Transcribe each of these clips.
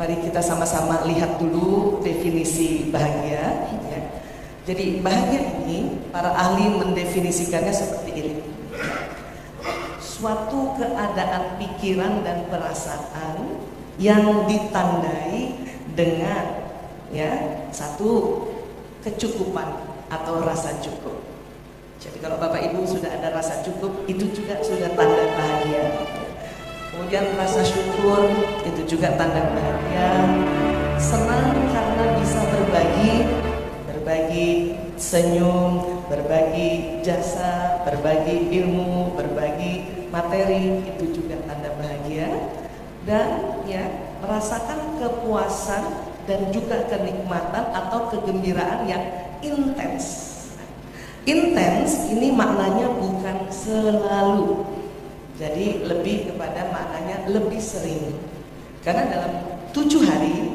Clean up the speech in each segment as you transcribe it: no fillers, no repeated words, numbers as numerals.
Mari kita sama-sama lihat dulu definisi bahagia. Ya. Jadi bahagia ini para ahli mendefinisikannya seperti ini. Suatu keadaan pikiran dan perasaan yang ditandai dengan ya satu kecukupan atau rasa cukup. Jadi kalau Bapak Ibu sudah ada rasa cukup, itu juga sudah tanda bahagia. Kemudian rasa syukur, itu juga tanda bahagia. Senang karena bisa berbagi senyum, berbagi jasa, berbagi ilmu, berbagi materi, itu juga tanda bahagia. Dan ya merasakan kepuasan dan juga kenikmatan atau kegembiraan yang intens. Intens ini maknanya bukan selalu. Jadi lebih kepada maknanya lebih sering. Karena dalam 7 hari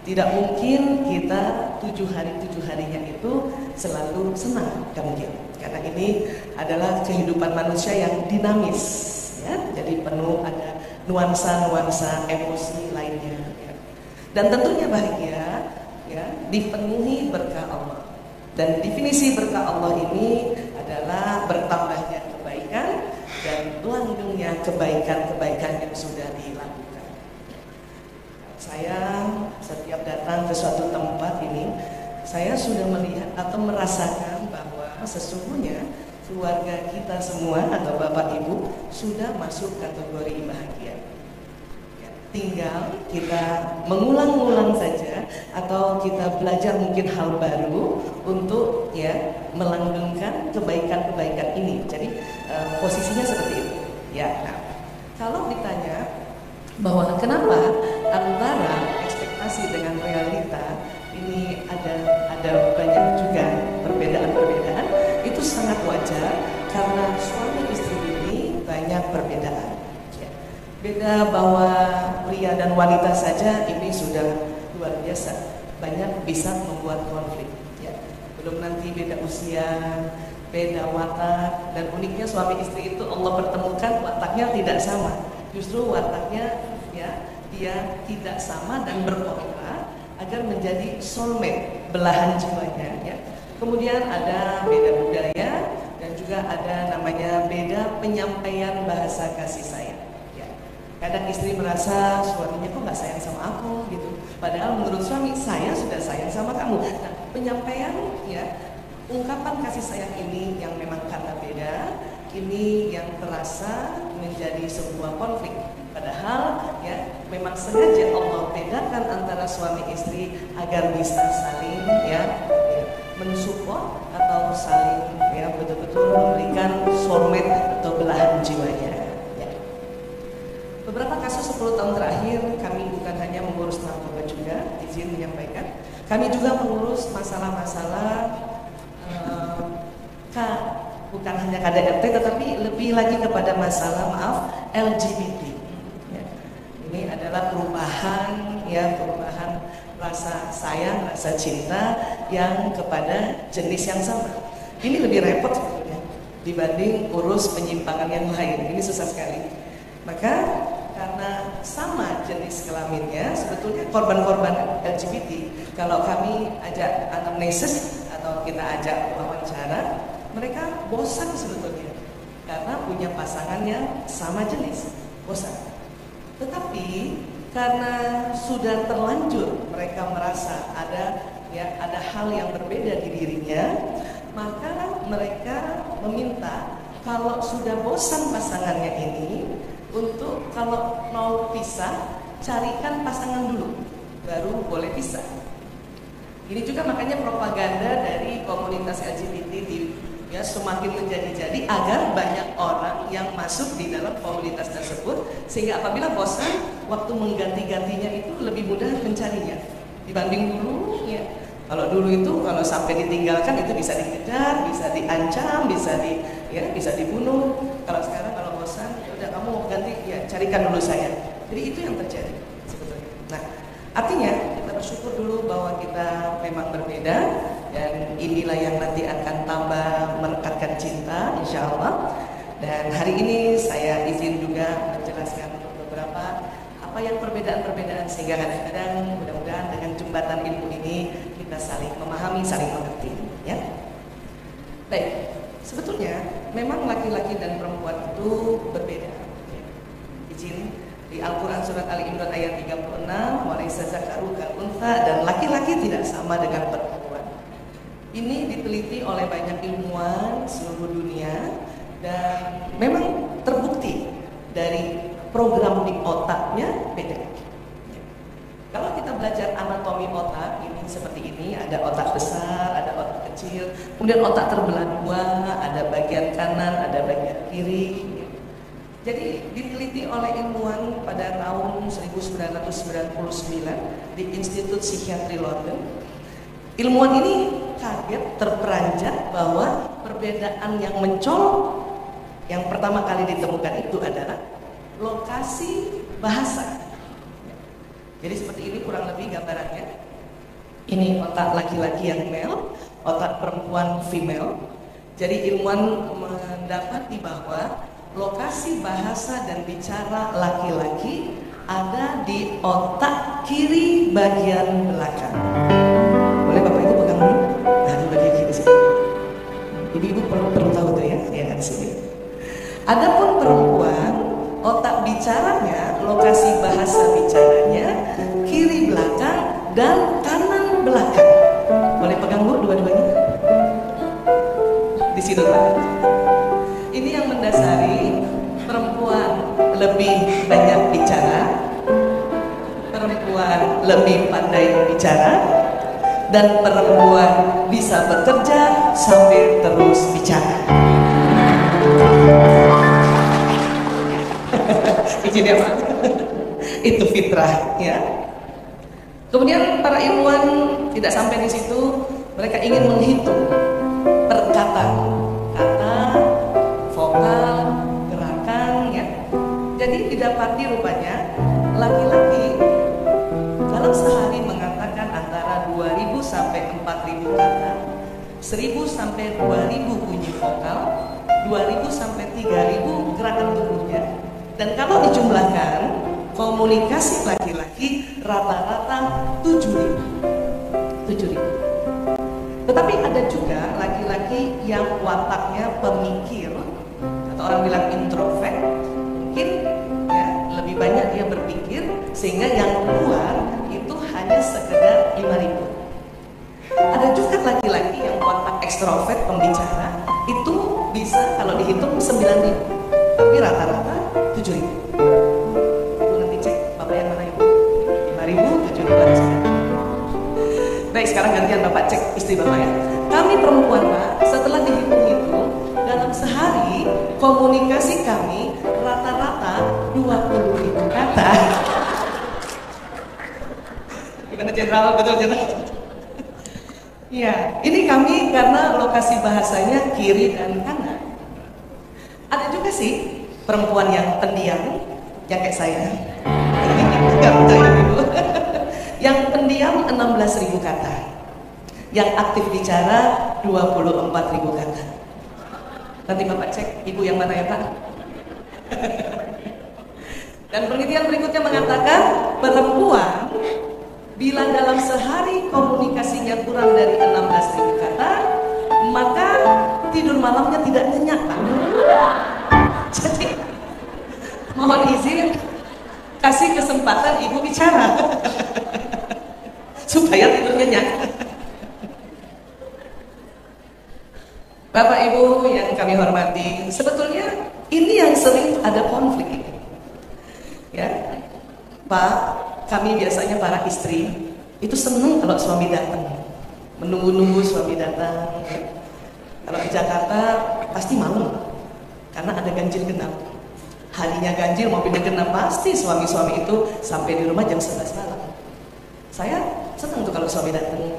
tidak mungkin kita 7 harinya itu selalu senang, gak mungkin. Karena ini adalah kehidupan manusia yang dinamis, ya. Jadi penuh ada nuansa-nuansa emosi lainnya. Ya. Dan tentunya bahagia, ya, dipenuhi berkah Allah. Dan definisi berkah Allah ini adalah bertambahnya kebaikan dan langgengnya kebaikan-kebaikan yang sudah dilakukan. Saya setiap datang ke suatu tempat ini, saya sudah melihat atau merasakan bahwa sesungguhnya keluarga kita semua atau Bapak Ibu sudah masuk kategori bahagia. Ya, tinggal kita mengulang-ulang saja atau kita belajar mungkin hal baru untuk ya melanggengkan kebaikan-kebaikan ini. Jadi posisinya seperti itu. Ya, nah, kalau ditanya bahwa kenapa antara ekspektasi dengan realita ini ada banyak juga perbedaan-perbedaan, itu sangat wajar karena suami istri ini banyak perbedaan. Ya. Beda bahwa pria dan wanita saja ini sudah luar biasa, banyak bisa membuat konflik. Ya. Belum nanti beda usia, beda watak, dan uniknya suami istri itu Allah pertemukan wataknya tidak sama. Justru wataknya ya dia tidak sama dan berkontra agar menjadi soulmate, belahan jiwanya. Ya. Kemudian ada beda budaya dan juga ada namanya beda penyampaian bahasa kasih sayang. Ya. Kadang istri merasa suaminya kok nggak sayang sama aku gitu. Padahal menurut suami saya sudah sayang sama kamu. Nah, penyampaian ya. Ungkapan kasih sayang ini yang memang karena beda, ini yang terasa menjadi sebuah konflik. Padahal ya memang sengaja Allah bedakan antara suami istri agar bisa saling ya mensupport atau saling ya betul-betul memberikan soulmate atau belahan jiwanya. Ya. Beberapa kasus 10 tahun terakhir kami bukan hanya mengurus narkoba juga, izin menyampaikan, kami juga mengurus masalah-masalah bukan hanya KDRT tetapi lebih lagi kepada masalah LGBT. Ya. Ini adalah perubahan rasa sayang, rasa cinta yang kepada jenis yang sama. Ini lebih repot sebetulnya dibanding urus penyimpangan yang lain. Ini susah sekali. Maka karena sama jenis kelaminnya, sebetulnya korban-korban LGBT kalau kami ajak anamnesis atau kita ajak wawancara, mereka bosan sebetulnya karena punya pasangan yang sama jenis, bosan. Tetapi karena sudah terlanjur mereka merasa ada hal yang berbeda di dirinya, maka mereka meminta kalau sudah bosan pasangannya ini untuk kalau mau pisah carikan pasangan dulu, baru boleh pisah. Ini juga makanya propaganda dari komunitas LGBT ya semakin menjadi-jadi agar banyak orang yang masuk di dalam komunitas tersebut sehingga apabila bosan waktu mengganti-gantinya itu lebih mudah mencarinya dibanding dulu ya. Kalau dulu itu kalau sampai ditinggalkan itu bisa dikejar, bisa diancam, bisa dibunuh. Kalau sekarang kalau bosan ya udah kamu mau ganti ya carikan dulu saya. Jadi itu yang terjadi sebetulnya. Nah, artinya kita bersyukur dulu bahwa kita memang berbeda dan inilah yang nanti akan tambah merekatkan cinta insya Allah. Dan hari ini saya izin juga menjelaskan beberapa apa apa yang perbedaan-perbedaan, sehingga kadang-kadang mudah-mudahan dengan jembatan ilmu ini kita saling memahami, saling mengerti, ya. Baik, sebetulnya memang laki-laki dan perempuan itu berbeda. Izin, di Al-Quran surat Ali Imran ayat 36, walaysa zakaru kal untha, dan laki-laki tidak sama dengan perempuan. Ini diteliti oleh banyak ilmuwan seluruh dunia dan memang terbukti dari program di otaknya beda. Kalau kita belajar anatomi otak, ini seperti ini, ada otak besar, ada otak kecil, kemudian otak terbelah dua, ada bagian kanan, ada bagian kiri. Jadi diteliti oleh ilmuwan pada tahun 1999 di Institut Psikiatri London. Ilmuwan ini kaget, terperanjat bahwa perbedaan yang mencolok yang pertama kali ditemukan itu adalah lokasi bahasa. Jadi seperti ini kurang lebih gambarannya. Ini otak laki-laki yang male, otak perempuan female. Jadi ilmuwan mendapati bahwa lokasi bahasa dan bicara laki-laki ada di otak kiri bagian belakang. Boleh Bapak Ibu pegang dulu? Nah, di bagian kiri sini. Ibu-ibu perlu tahu tuh ya, ya kan sini. Adapun perempuan, otak bicaranya, lokasi bahasa bicaranya kiri belakang dan kanan belakang. Boleh pegang Bu dua-duanya? Di situ Pak. Ini yang mendasari perempuan lebih banyak bicara, perempuan lebih pandai bicara, dan perempuan bisa bekerja sambil terus bicara. Izin ya Pak. Itu fitrah ya. Kemudian para ilmuwan tidak sampai di situ, mereka ingin menghitung perkataan, kata, vokal, gerakan ya. Jadi didapati rupanya laki-laki dalam sehari mengatakan antara 2000 sampai 4000 kata, 1000 sampai 2000 bunyi vokal, 2000 sampai 3000 gerakan tubuhnya. Dan kalau dijumlahkan, komunikasi laki-laki rata-rata 7.000. Tetapi ada juga laki-laki yang wataknya pemikir, atau orang bilang introvert, mungkin ya lebih banyak dia berpikir, sehingga yang keluar itu hanya sekedar 5.000. Ada juga laki-laki yang watak ekstrovert, pembicara, itu bisa kalau dihitung 9.000, tapi rata-rata 7.000. Ibu nanti cek Bapak yang mana Ibu? 5.000, 7.000. Baik, sekarang gantian Bapak cek istri Bapak ya. Kami perempuan Pak, setelah dihitung-hitung dalam sehari komunikasi kami rata-rata 20.000 kata. Gimana Jenderal? Betul Jenderal? Ya, ini kami karena lokasi bahasanya kiri dan kanan. Ada juga sih perempuan yang pendiam, yang kayak saya. Enggak percaya dulu. Yang pendiam 16.000 kata. Yang aktif bicara 24.000 kata. Nanti Bapak cek ibu yang mana ya Pak? Dan penelitian berikutnya mengatakan perempuan bila dalam sehari komunikasinya kurang dari 16.000 kata, maka tidur malamnya tidak nyenyak Pak. Jadi mohon izin kasih kesempatan ibu bicara supaya tidur nyenyak. Bapak Ibu yang kami hormati, sebetulnya ini yang sering ada konflik ya Pak. Kami biasanya para istri itu senang kalau suami datang, menunggu-nunggu suami datang. Kalau di Jakarta pasti malam karena ada ganjil genap. Harinya ganjil, mobilnya genap, pasti suami-suami itu sampai di rumah jam 11 malam. Saya senang tuh kalau suami datang.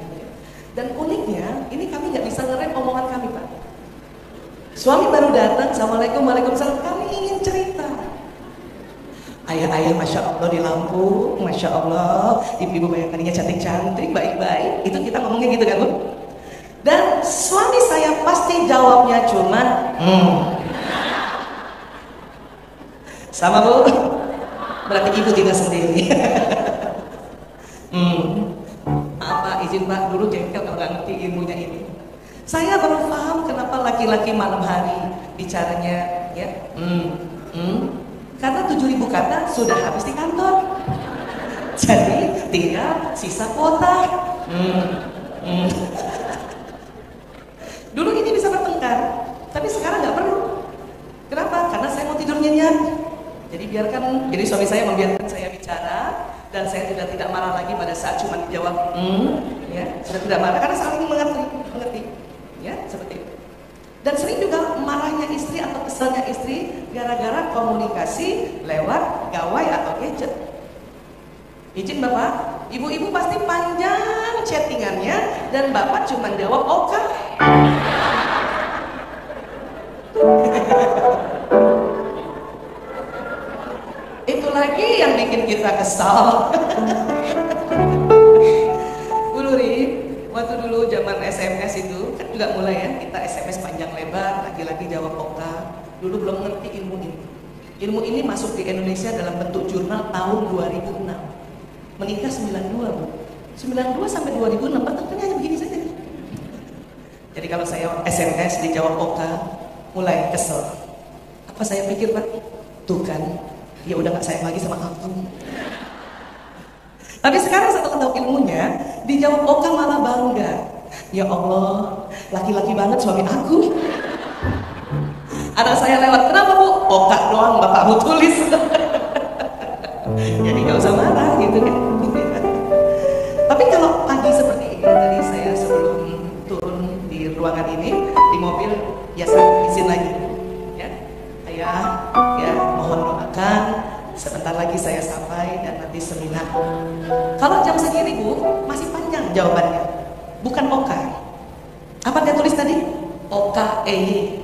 Dan uniknya, ini kami nggak bisa ngerem omongan kami Pak. Suami baru datang, Assalamualaikum, Waalaikumsalam, kami ingin cerita. Ayah-ayah Masya Allah di Lampung, Masya Allah, ibu-ibu bayangannya cantik-cantik, baik-baik. Itu kita ngomongnya gitu kan Bu? Dan suami saya pasti jawabnya cuma sama Bu. Berarti ibu tidak sendiri. Apa izin Pak, dulu jengkel kalau nggak ngerti ilmunya ini. Saya baru paham kenapa laki-laki malam hari bicaranya ya. Karena 7.000 kata sudah habis di kantor. Jadi tinggal sisa kuota. Dulu ini bisa bertengkar, tapi sekarang nggak perlu. Kenapa? Karena saya mau tidur nyenyak. Jadi suami saya membiarkan saya bicara dan saya sudah tidak marah lagi pada saat cuma dijawab, ya sudah tidak marah karena saling mengerti, ya seperti itu. Dan sering juga marahnya istri atau keselnya istri gara-gara komunikasi lewat gawai atau gadget. Izin Bapak, ibu-ibu pasti panjang chattingannya dan Bapak cuma jawab oke. Itu lagi yang bikin kita kesal. Bu Luri, waktu dulu zaman SMS itu kan juga mulai ya, kita SMS panjang lebar, laki-laki jawab oke. Dulu belum ngerti ilmu ini. Ilmu ini masuk di Indonesia dalam bentuk jurnal tahun 2006. Menikah 92, Bu. 92 sampai 2006 pertengahannya hanya begini saja. Jadi kalau saya SMS dijawab oke, mulai kesel. Apa saya pikir Pak? Tuh kan, dia udah gak sayang lagi sama aku. Tapi sekarang setelah tahu ilmunya, dijawab oke malah bangga. Ya Allah, laki-laki banget suami aku. Anak saya lewat, kenapa Bu? Oke doang bapakmu tulis. Jadi gak usah marah gitu kan. Tapi kalau pagi seperti ini, tadi saya sebelum turun di ruangan ini, di mobil, ya saya izin lagi. Ya, ayah, ya mohon doakan, sebentar lagi saya sampai dan nanti seminar. Kalau jam segini Bu, masih panjang jawabannya. Bukan oka. Apa dia tulis tadi? OKEY.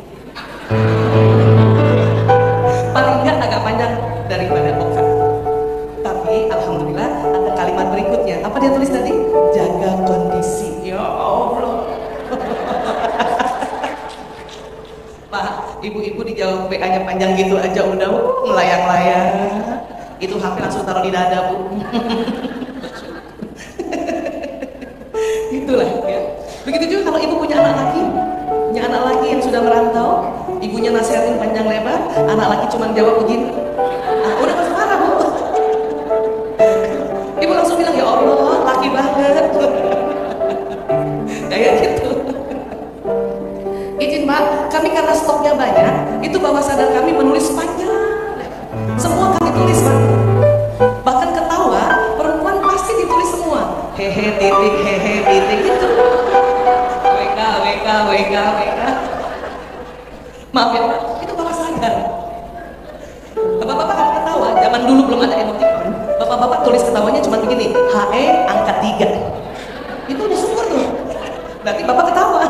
Paling enggak agak panjang daripada oka. Tapi alhamdulillah ada kalimat berikutnya. Apa dia tulis tadi? Jaga kondisi. Ya Allah. Pak, ibu-ibu dijawab WA-nya panjang gitu aja udah melayang-layang. Itu HP langsung taruh di dada, Bu. Itulah ya. Begitu juga kalau ibu punya anak laki yang sudah merantau, ibunya nasihatin panjang lebar, anak laki cuma jawab begini. Nah, udah pasti marah Bu. Ibu langsung bilang, ya Allah, laki banget. Kayak gitu. Izin Pak, kami karena stoknya banyak, itu bawah sadar kami menulis panjang. Semua kami tulis Pak. Bahkan ketawa, perempuan pasti ditulis semua. Hehe titik, hehe titik gitu. WK. Maaf ya Pak, itu bawah sadar. Bapak-bapak kan ketawa, zaman dulu belum ada emoticon. Bapak-bapak tulis ketawanya cuma begini, HE angka 3. Itu udah syukur tuh. Berarti Bapak ketawa.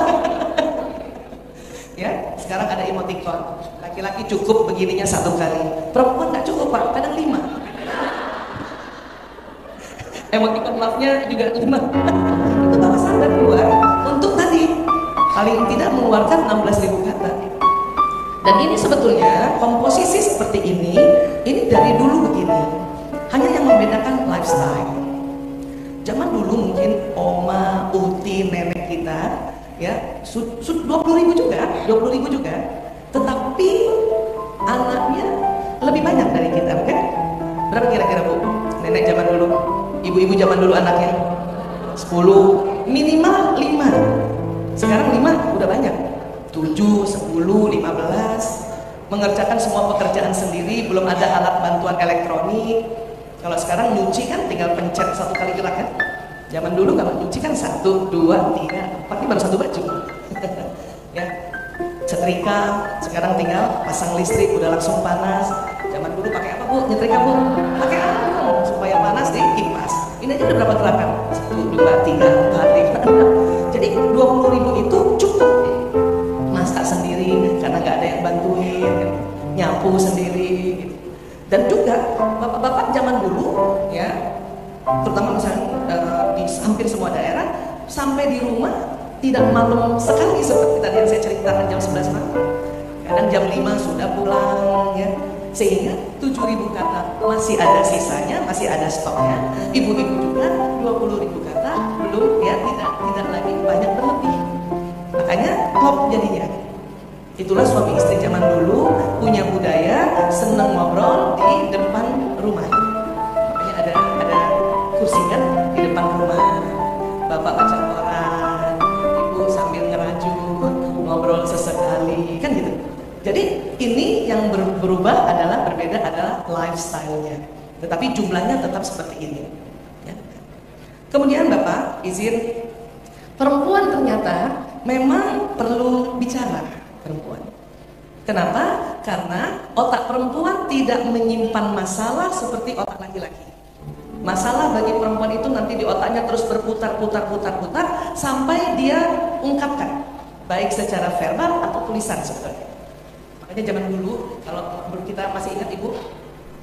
Ya, sekarang ada emoticon. Laki-laki cukup begininya 1 kali. Perempuan nggak cukup Pak, kadang 5. Emoticon love-nya juga 5. Itu bawah sadar keluar untuk tadi paling tidak mengeluarkan 16.000 kata. Dan ini sebetulnya komposisi seperti ini dari dulu begini. Hanya yang membedakan lifestyle. Zaman dulu mungkin oma, uti, nenek kita ya 20.000 juga. Tetapi anaknya lebih banyak dari kita, kan? Berapa kira-kira Bu? Nenek zaman dulu, ibu-ibu zaman dulu anaknya 10, minimal 5. Sekarang 5 udah banyak. 7, 10, 15. Mengerjakan semua pekerjaan sendiri, belum ada alat bantuan elektronik. Kalau sekarang nyuci kan tinggal pencet 1 kali gerak kan. Zaman dulu kalau nyuci kan 1, 2, 3, 4, ini baru 1 baju. Ya. Setrika, sekarang tinggal pasang listrik udah langsung panas. Zaman dulu pakai apa Bu? Nyetrika Bu? Pakai arang supaya panas di kipas. Ini aja udah berapa gerakan? 1, 2, 3, 4, 5. Jadi 20.000 itu cukup. Masak sendiri karena nggak ada yang bantuin, nyapu sendiri gitu. Dan juga bapak-bapak zaman dulu ya, terutama misalnya di hampir semua daerah, sampai di rumah tidak malam sekali seperti tadi yang saya ceritakan jam 11 malam. Kadang jam 5 sudah pulang ya, sehingga 7.000 kata masih ada sisanya, masih ada stoknya. Ibu-ibu juga 20.000 kata belum, ya tidak lagi banyak berlebih. Makanya klop jadinya. Itulah suami istri zaman dulu punya budaya senang ngobrol di depan rumah. Makanya ada kursi kan di depan rumah. Bapak baca koran, ibu sambil ngerajut, ngobrol sesekali, kan gitu. Jadi ini yang berubah adalah berbeda adalah lifestyle-nya. Tetapi jumlahnya tetap seperti ini. Ya. Kemudian Bapak izin, perempuan ternyata memang perlu bicara perempuan. Kenapa? Karena otak perempuan tidak menyimpan masalah seperti otak laki-laki. Masalah bagi perempuan itu nanti di otaknya terus berputar sampai dia ungkapkan, baik secara verbal atau tulisan sebetulnya. Makanya zaman dulu kalau kita masih ingat ibu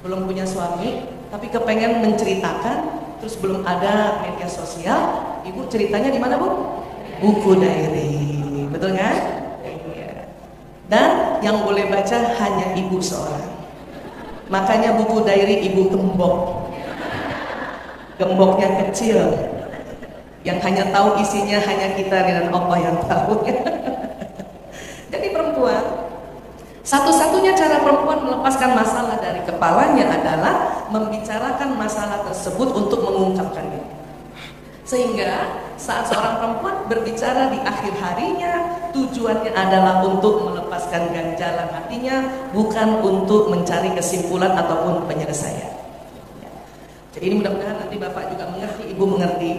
belum punya suami tapi kepengen menceritakan, terus belum ada media sosial, ibu ceritanya di mana Bu? Buku diary, betul kan? Iya. Dan yang boleh baca hanya ibu seorang. Makanya buku diary ibu gemboknya kecil, yang hanya tahu isinya hanya kita dan Allah yang tahu. Jadi perempuan, satu-satunya cara perempuan melepaskan masalah dari kepalanya adalah membicarakan masalah tersebut untuk mengungkapkannya. Sehingga saat seorang perempuan berbicara di akhir harinya, tujuannya adalah untuk melepaskan ganjalan hatinya, bukan untuk mencari kesimpulan ataupun penyelesaian. Jadi ini mudah-mudahan nanti Bapak juga mengerti, Ibu mengerti,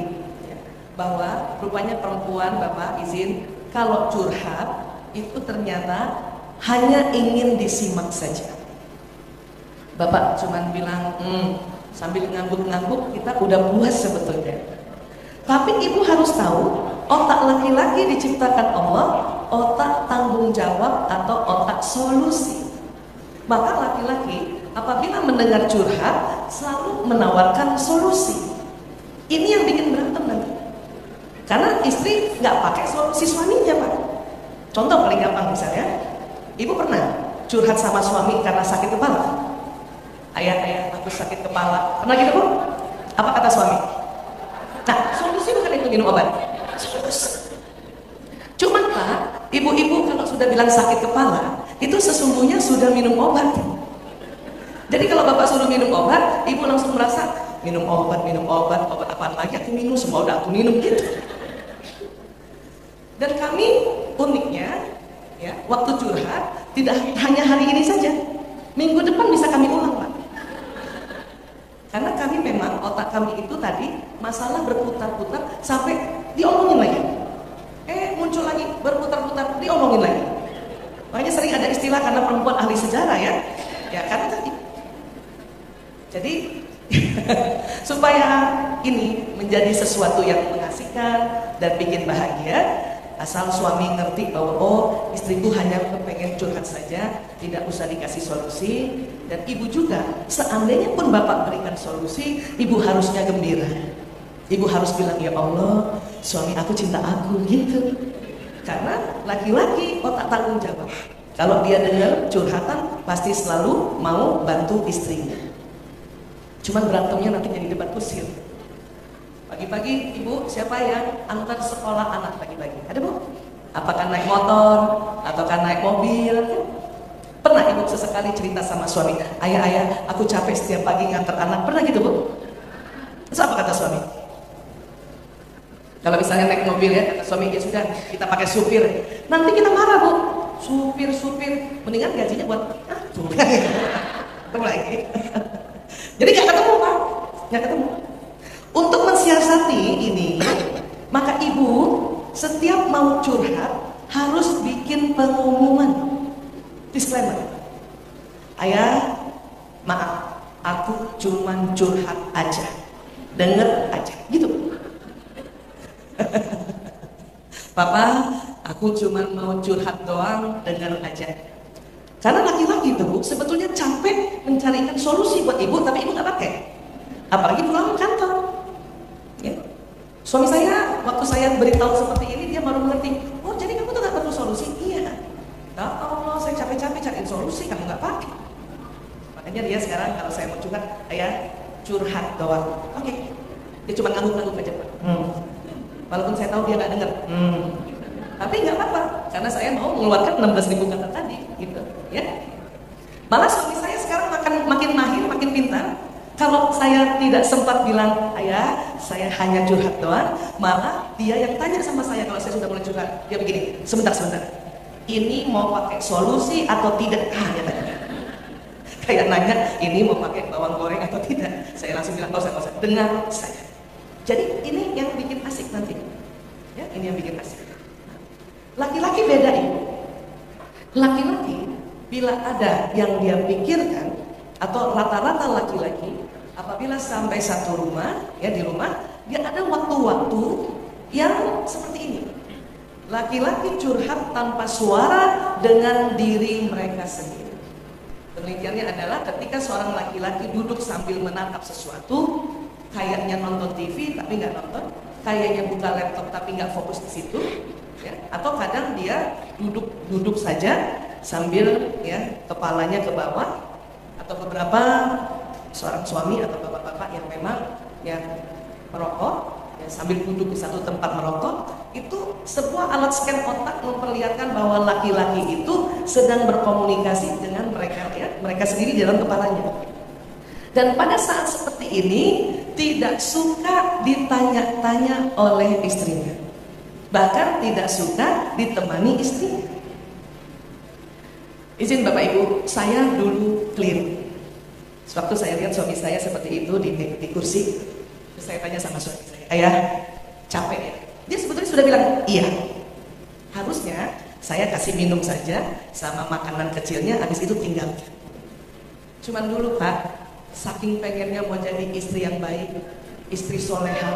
bahwa rupanya perempuan, Bapak izin, kalau curhat itu ternyata hanya ingin disimak saja. Bapak cuman bilang sambil ngangguk-ngangguk, kita udah puas sebetulnya. Tapi ibu harus tahu, otak laki-laki diciptakan Allah otak tanggung jawab atau otak solusi. Maka laki-laki apabila mendengar curhat selalu menawarkan solusi. Ini yang bikin berantem nanti. Karena istri nggak pakai solusi suaminya, Pak. Contoh paling gampang misalnya, ibu pernah curhat sama suami karena sakit kepala. Ayah, aku sakit kepala. Pernah gitu, Bu? Apa kata suami? Nah, solusi bukan itu minum obat. Solusi. Cuman Pak, ibu-ibu kalau sudah bilang sakit kepala, itu sesungguhnya sudah minum obat. Jadi kalau Bapak suruh minum obat, ibu langsung merasa minum obat apaan lagi, aku minum, semua udah aku minum gitu. Dan kami uniknya, ya, waktu curhat tidak hanya hari ini saja, minggu depan bisa kami ulang, Pak. Karena kami memang otak kami itu tadi masalah berputar-putar sampai diomongin lagi. Muncul lagi, berputar-putar, diomongin lagi. Makanya sering ada istilah karena perempuan ahli sejarah ya. Ya karena tadi. Jadi supaya ini menjadi sesuatu yang mengasihkan dan bikin bahagia, asal suami ngerti bahwa istriku hanya kepengen curhat saja, tidak usah dikasih solusi. Dan ibu juga, seandainya pun Bapak berikan solusi, ibu harusnya gembira. Ibu harus bilang, ya Allah, suami aku cinta aku, gitu. Karena laki-laki otak tanggung jawab. Kalau dia dengar curhatan, pasti selalu mau bantu istrinya. Cuman berantemnya nanti jadi debat kusir. Pagi-pagi, ibu, siapa yang antar sekolah anak pagi-pagi? Ada, Bu? Apakah naik motor, ataukah naik mobil? Pernah ibu sesekali cerita sama suami, ayah, aku capek setiap pagi ngantar anak. Pernah gitu, Bu? Terus apa kata suami? Kalau misalnya naik mobil ya, kata suami, ya sudah, kita pakai supir. Nanti kita marah, Bu. Supir, mendingan gajinya buat ketemu lagi. Jadi gak ketemu, Pak. Gak ketemu. Untuk mensiasati ini, maka ibu setiap mau curhat harus bikin pengumuman, disclaimer. Ayah, maaf, aku cuman curhat aja, denger aja, gitu. Papa, aku cuman mau curhat doang, denger aja. Karena laki-laki itu sebetulnya capek mencarikan solusi buat ibu, tapi ibu gak pakai. Apalagi pulang kantor. Ya. Suami saya, waktu saya beritahu seperti ini, dia baru mengerti. Oh, jadi kamu tuh gak perlu solusi? Iya. Ya Allah, saya capek-capek cariin solusi, kamu gak pakai. Makanya dia sekarang kalau saya mau curhat, ayah curhat doang. Oke. Dia cuma ngangguk-ngangguk aja Pak. Walaupun saya tahu dia nggak dengar. Tapi nggak apa-apa, karena saya mau mengeluarkan 16.000 kata tadi, gitu, ya. Malah suami saya sekarang makin mahir, makin pintar. Kalau saya tidak sempat bilang, ayah, saya hanya curhat doang, malah dia yang tanya sama saya kalau saya sudah mulai curhat. Dia begini, sebentar. Ini mau pakai solusi atau tidak? Dia tanya. Kayak nanya, ini mau pakai bawang goreng atau tidak? Saya langsung bilang, nggak usah, dengar saya. Jadi ini yang bikin asik nanti. Ya, ini yang bikin asik. Laki-laki beda ibu. Laki-laki bila ada yang dia pikirkan, atau rata-rata laki-laki apabila sampai satu rumah, ya di rumah, dia ada waktu-waktu yang seperti ini. Laki-laki curhat tanpa suara dengan diri mereka sendiri. Penelitiannya adalah ketika seorang laki-laki duduk sambil menatap sesuatu, kayaknya nonton TV tapi nggak nonton, kayaknya buka laptop tapi nggak fokus di situ, ya. Atau kadang dia duduk saja sambil ya kepalanya ke bawah, atau beberapa seorang suami atau bapak-bapak yang memang yang merokok ya, sambil duduk di satu tempat merokok, itu sebuah alat scan otak memperlihatkan bahwa laki-laki itu sedang berkomunikasi dengan mereka ya, mereka sendiri di dalam kepalanya. Dan pada saat seperti ini tidak suka ditanya-tanya oleh istrinya, bahkan tidak suka ditemani istrinya. Izin Bapak Ibu, saya dulu clear. Sewaktu saya lihat suami saya seperti itu di kursi, terus saya tanya sama suami saya, ayah capek ya? Dia sebetulnya sudah bilang, iya. Harusnya saya kasih minum saja sama makanan kecilnya, habis itu tinggal. Cuman dulu Pak, saking pengennya mau jadi istri yang baik, istri soleha,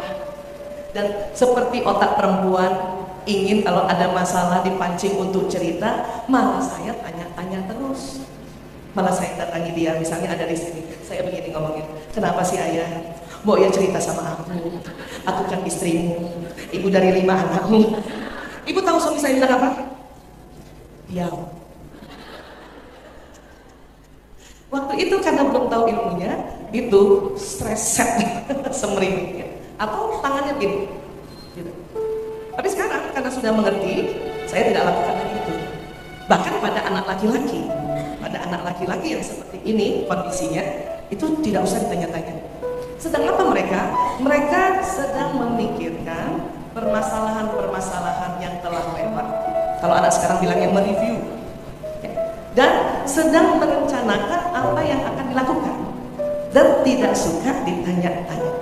dan seperti otak perempuan ingin kalau ada masalah dipancing untuk cerita, malah saya tanya-tanya terus. Malah saya datangi dia, misalnya ada di sini, saya begini ngomongin, kenapa sih ayah? Mau ya cerita sama aku kan istrimu, ibu dari 5 anakmu. Ibu tahu suami saya bilang apa? Diam. Waktu itu karena belum tahu ilmunya, itu streset, semeriwing, atau tangannya gini. Gitu. Tapi sekarang karena sudah mengerti, saya tidak lakukan lagi itu. Bahkan pada anak laki-laki yang seperti ini kondisinya, itu tidak usah ditanya-tanya. Sedang apa mereka? Mereka sedang memikirkan permasalahan-permasalahan yang telah lewat. Kalau anak sekarang bilangnya mereview, dan sedang merencanakan apa yang akan dilakukan, dan tidak suka ditanya-tanya.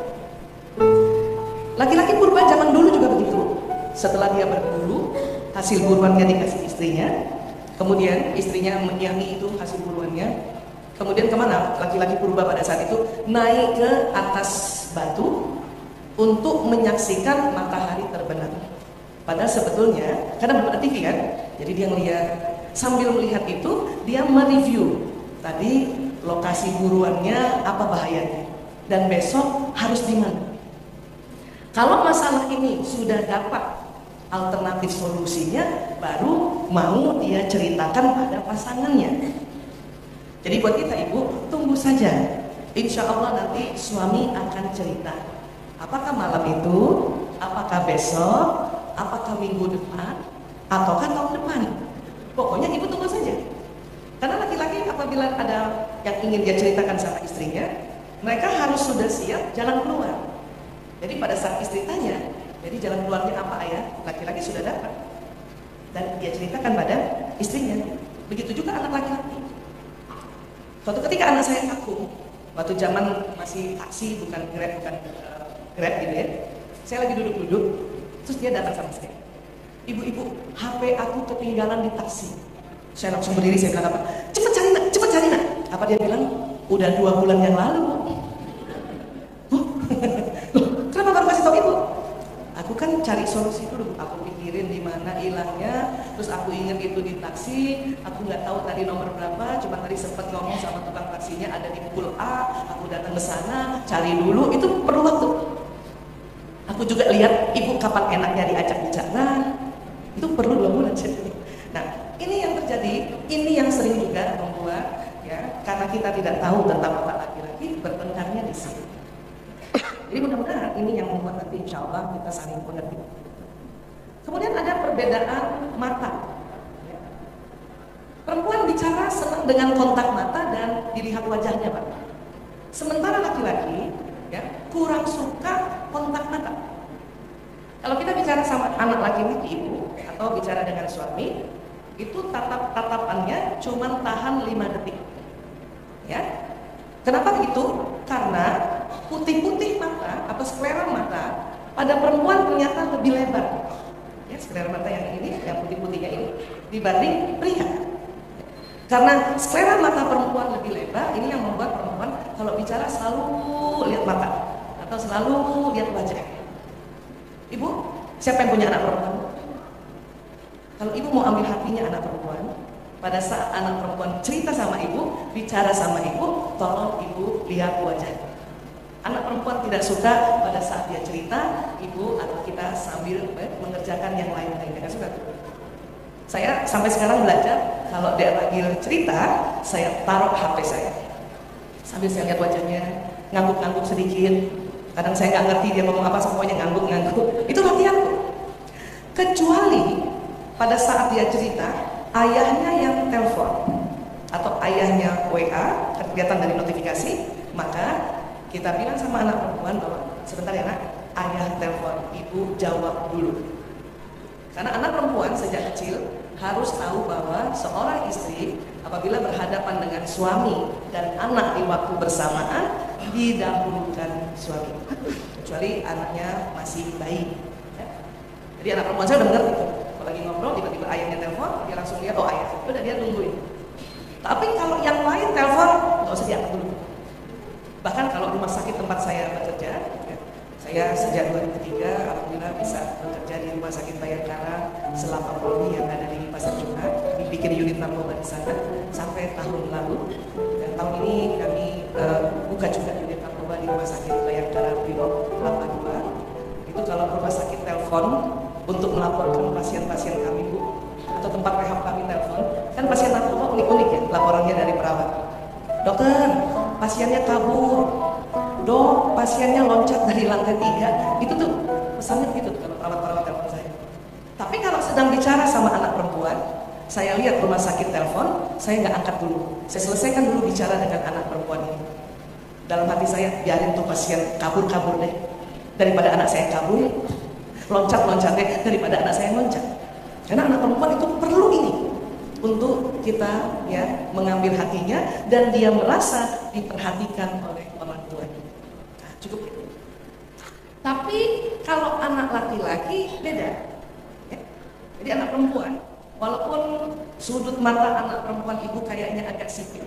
Laki-laki purba zaman dulu juga begitu. Setelah dia berburu, hasil buruannya dikasih istrinya, kemudian istrinya menyanyi itu hasil buruannya. Kemudian kemana laki-laki purba pada saat itu? Naik ke atas batu untuk menyaksikan matahari terbenam. Padahal sebetulnya, karena belum ada TV kan, jadi dia melihat. Sambil melihat itu, dia mereview tadi lokasi buruannya, apa bahayanya, dan besok harus di mana. Kalau masalah ini sudah dapat alternatif solusinya, baru mau dia ceritakan pada pasangannya. Jadi buat kita ibu, tunggu saja. Insya Allah nanti suami akan cerita. Apakah malam itu, apakah besok, apakah minggu depan, ataukah tahun depan. Pokoknya ibu tunggu saja. Karena laki-laki apabila ada yang ingin dia ceritakan sama istrinya, mereka harus sudah siap jalan keluar. Jadi pada saat istri tanya, jadi jalan keluarnya apa ayah? Laki-laki sudah dapat. Dan dia ceritakan pada istrinya. Begitu juga anak laki-laki. Suatu ketika anak saya aku, waktu zaman masih taksi, bukan grab gitu ya. Saya lagi duduk-duduk, terus dia datang sama saya. Ibu-ibu, HP aku ketinggalan di taksi. Saya langsung berdiri, saya bilang apa? Cepet cari nak. Apa dia bilang? Udah 2 bulan yang lalu. Kenapa baru kasih tahu ibu? Aku kan cari solusi dulu. Aku pikirin di mana hilangnya. Terus aku ingat itu di taksi. Aku nggak tahu tadi nomor berapa. Cuma tadi sempat ngomong sama tukang taksinya ada di pukul A. Aku datang ke sana, cari dulu. Itu perlu waktu. Aku juga lihat ibu kapan enaknya diajak bicara. Itu perlu 2 bulan. Nah, ini yang terjadi. Ini yang sering juga membuat ya. karena kita tidak tahu tentang mata laki-laki, bertengkarnya di sini. Jadi mudah-mudahan ini yang membuat nanti insya Allah kita saling mengerti. Kemudian ada perbedaan mata. Perempuan bicara senang dengan kontak mata dan dilihat wajahnya, Pak. Sementara laki-laki ya kurang suka kontak mata. Kalau kita bicara sama anak laki-laki ibu atau bicara dengan suami, itu tatapannya cuma tahan 5 detik. Ya. Kenapa begitu? Karena putih-putih mata atau sklera mata pada perempuan ternyata lebih lebar. Ya, sklera mata yang ini, yang putih-putihnya ini dibanding pria. Karena sklera mata perempuan lebih lebar, ini yang membuat perempuan kalau bicara selalu lihat mata atau selalu lihat wajah. Ibu, siapa yang punya anak perempuan? Kalau ibu mau ambil hatinya anak perempuan, pada saat anak perempuan cerita sama ibu, bicara sama ibu, tolong ibu lihat wajah. Anak perempuan tidak suka pada saat dia cerita, ibu atau kita sambil mengerjakan yang lain-lain. Tidak suka. Saya sampai sekarang belajar, kalau dia lagi cerita, saya taruh HP saya. Sambil saya lihat wajahnya, ngangguk-ngangguk sedikit. Kadang saya nggak ngerti dia ngomong apa, semuanya ngangguk-ngangguk. Itu latihanku. Kecuali pada saat dia cerita, ayahnya yang telepon atau ayahnya WA, kelihatan dari notifikasi, maka kita bilang sama anak perempuan bahwa sebentar ya nak, ayah telepon, ibu jawab dulu. Karena anak perempuan sejak kecil harus tahu bahwa seorang istri apabila berhadapan dengan suami dan anak di waktu bersamaan didahulukan suami, kecuali anaknya masih bayi. Ya. Jadi anak perempuan saya udah mengerti, kalau lagi ngobrol tiba-tiba ayahnya telepon, dia langsung lihat oh ayah, udah dia tungguin. Tapi kalau yang lain telepon nggak usah diangkat dulu. Bahkan kalau rumah sakit tempat saya bekerja, ya, saya sejak 2003 alhamdulillah bisa bekerja di Rumah Sakit Bayangkara selama Polri yang ada di Pasar Jumat, bikin unit narkoba di sana sampai tahun lalu. Dan tahun ini kami buka juga unit narkoba di Rumah Sakit Bayangkara Brimob 82. Itu kalau rumah sakit telepon untuk melaporkan pasien-pasien kami Bu, atau tempat rehab kami telepon, kan pasien narkoba unik-unik ya laporannya dari perawat. Dokter, pasiennya kabur. Dok, pasiennya loncat dari lantai 3. Itu tuh pesannya gitu kalau perawat-perawat telepon saya. Tapi kalau sedang bicara sama anak perempuan, saya lihat rumah sakit telepon, saya nggak angkat dulu. Saya selesaikan dulu bicara dengan anak perempuan ini. Dalam hati saya, biarin tuh pasien kabur-kabur deh. Daripada anak saya kabur, loncat-loncat deh daripada anak saya loncat. Karena anak perempuan itu perlu ini untuk kita ya mengambil hatinya dan dia merasa diperhatikan oleh orang tuanya. Nah, cukup. Tapi kalau anak laki-laki beda. Ya. Jadi anak perempuan, walaupun sudut mata anak perempuan ibu kayaknya agak sipit,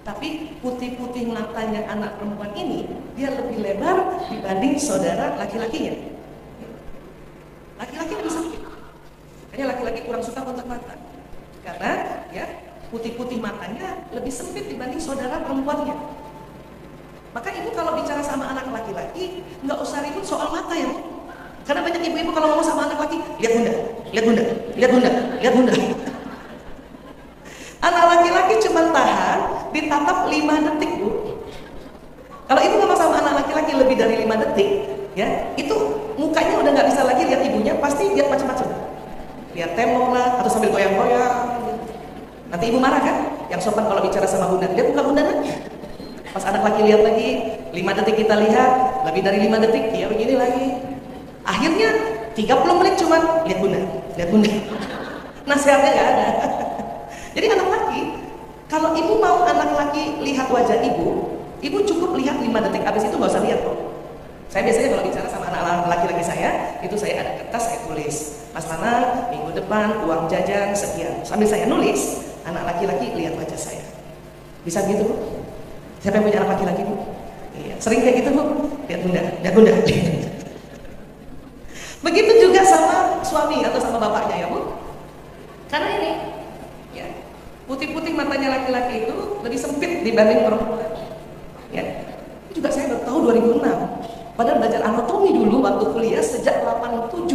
tapi putih-putih matanya anak perempuan ini dia lebih lebar dibanding saudara laki-lakinya. Laki-laki lebih sempit. Kayaknya laki-laki kurang suka kontak mata. Karena ya putih-putih matanya lebih sempit dibanding saudara perempuannya. Maka ibu kalau bicara sama anak laki-laki nggak usah ribut soal mata ya. Karena banyak ibu-ibu kalau ngomong sama anak laki, lihat bunda, lihat bunda, lihat bunda, lihat bunda. Anak laki-laki cuma tahan ditatap 5 detik Bu. Kalau ibu ngomong sama anak laki-laki lebih dari 5 detik, ya itu mukanya udah nggak bisa lagi lihat ibunya, pasti lihat macam-macam. Lihat tembok lah, atau sambil goyang-goyang. Nanti ibu marah kan? Yang sopan kalau bicara sama bunda, lihat muka bunda kan? Pas anak laki lihat lagi, 5 detik kita lihat, lebih dari 5 detik, dia begini lagi. Akhirnya 30 menit cuma lihat bunda, lihat bunda. Nasihatnya nggak ada. Jadi anak laki, kalau ibu mau anak laki lihat wajah ibu cukup lihat 5 detik, habis itu nggak usah lihat kok. Saya biasanya kalau bicara sama anak laki-laki saya, itu saya ada kertas, saya tulis, Mas Lana, minggu depan uang jajan sekian. Sambil saya nulis, anak laki-laki lihat wajah saya. Bisa gitu Bu? Siapa yang punya anak laki-laki Bu? Iya, sering kayak gitu Bu? Lihat bunda, lihat bunda. Begitu juga sama suami atau sama bapaknya ya Bu. Karena ini, ya, putih-putih matanya laki-laki itu lebih sempit dibanding perempuan. Ya, itu juga saya baru tahu 2006. Padahal belajar anatomi dulu waktu kuliah sejak 87.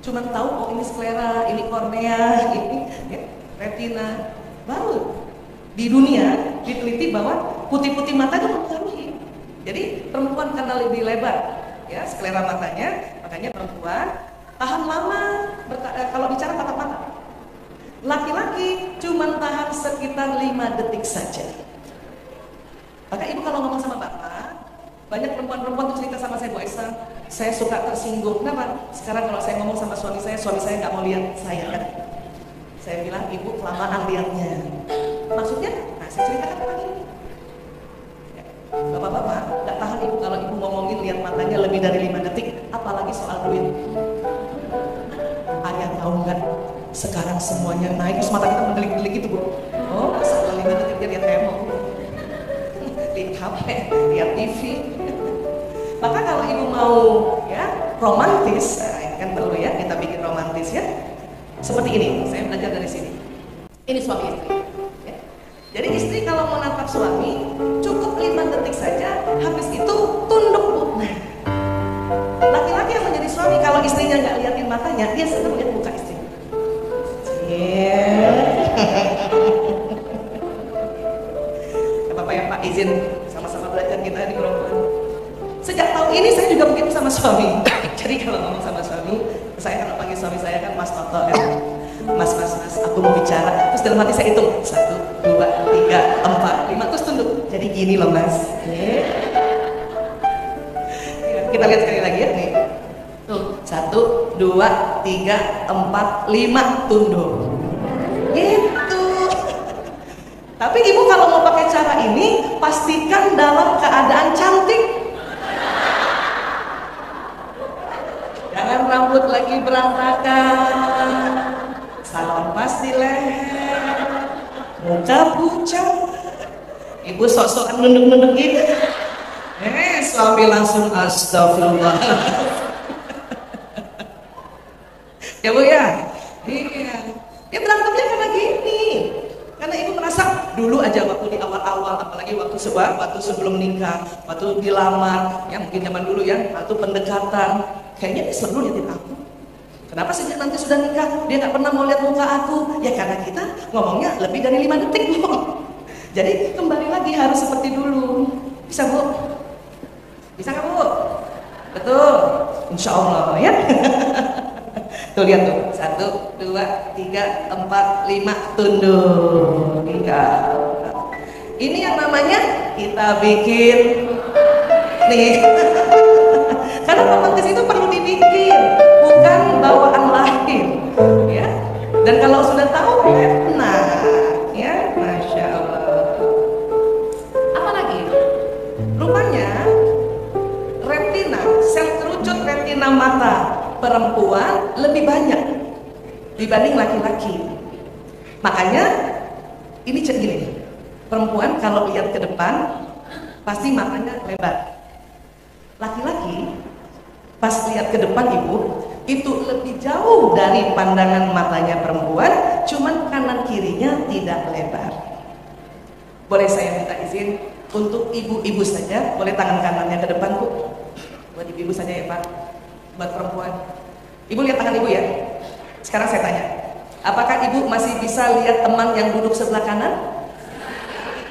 Cuman tahu oh ini sklera, ini kornea, ini ya, retina. Baru di dunia diteliti bahwa putih-putih mata itu mempengaruhi. Jadi perempuan karena lebih lebar ya sklera matanya, makanya perempuan tahan lama kalau bicara tatap mata. Laki-laki cuma tahan sekitar 5 detik saja. Maka ibu kalau ngomong sama bapak, banyak perempuan-perempuan tuh cerita sama saya, Bu Esa, saya suka tersinggung. Kenapa? Sekarang kalau saya ngomong sama suami saya nggak mau lihat saya kan. Saya bilang, ibu kelamaan lihatnya. Maksudnya, nah saya ceritakan lagi. Bapak-bapak nggak tahan ibu kalau ibu ngomongin lihat matanya lebih dari 5 detik, apalagi soal duit. Ayah tahu nggak? Sekarang semuanya naik, terus mata kita mendelik-delik gitu, Bu. Oh, setelah 5 detik dia lihat tembok, lihat HP, lihat TV. Maka kalau ibu mau ya romantis, nah, ini kan perlu ya kita bikin romantis ya. Seperti ini, saya belajar dari sini. Ini suami istri. Ya. Jadi istri kalau mau natap suami, cukup 5 detik saja, habis itu tunduk, Bu. Nah, laki-laki yang menjadi suami kalau istrinya nggak liatin matanya, dia senang lihat muka istri. Bapak ya Pak, izin sama-sama belajar kita di perempuan. Sejak tahun ini saya juga begitu sama suami. Jadi kalau ngomong sama suami, saya kalau panggil suami saya kan Mas Toto kan. Mas, aku mau bicara. Terus dalam hati saya hitung 1, 2, 3, 4, 5, terus tunduk. Jadi gini loh Mas. Kita lihat sekali lagi ya nih. Tuh 1, 2, 3, 4, 5 tunduk. Gitu. Tapi ibu kalau mau pakai cara ini, pastikan dalam keadaan cantik. Jangan rambut lagi berantakan, salon pas di leher, muka pucat, ibu sok-sokan nunduk-nunduk gitu. Suami langsung astagfirullah. Ya Bu ya? Iya. Ya berantemnya karena gini. Karena ibu merasa dulu aja waktu di awal-awal, apalagi waktu sebelum nikah, waktu dilamar, ya mungkin zaman dulu ya, waktu pendekatan, kayaknya dia selalu liatin aku. Kenapa sejak nanti sudah nikah dia nggak pernah mau lihat muka aku? Ya karena kita ngomongnya lebih dari 5 detik, Bu. Jadi kembali lagi harus seperti dulu. Bisa Bu? Bisa nggak Bu? Betul. Insya Allah ya. Tuh lihat tuh, 1, 2, 3, 4, 5 tunduk. Ini yang namanya kita bikin nih. Karena romantis itu perlu dibikin, bukan bawaan lahir, ya. Dan kalau sudah tahu, nah, ya, masya Allah. Apalagi, rupanya retina, sel kerucut retina mata perempuan lebih banyak dibanding laki-laki. Makanya ini gini, perempuan kalau lihat ke depan pasti matanya lebar. Laki-laki pas lihat ke depan ibu itu lebih jauh dari pandangan matanya perempuan, cuman kanan kirinya tidak lebar. Boleh saya minta izin untuk ibu-ibu saja, boleh tangan kanannya ke depan Bu, buat ibu-ibu saja ya Pak, buat perempuan. Ibu lihat tangan ibu ya. Sekarang saya tanya, apakah ibu masih bisa lihat teman yang duduk sebelah kanan?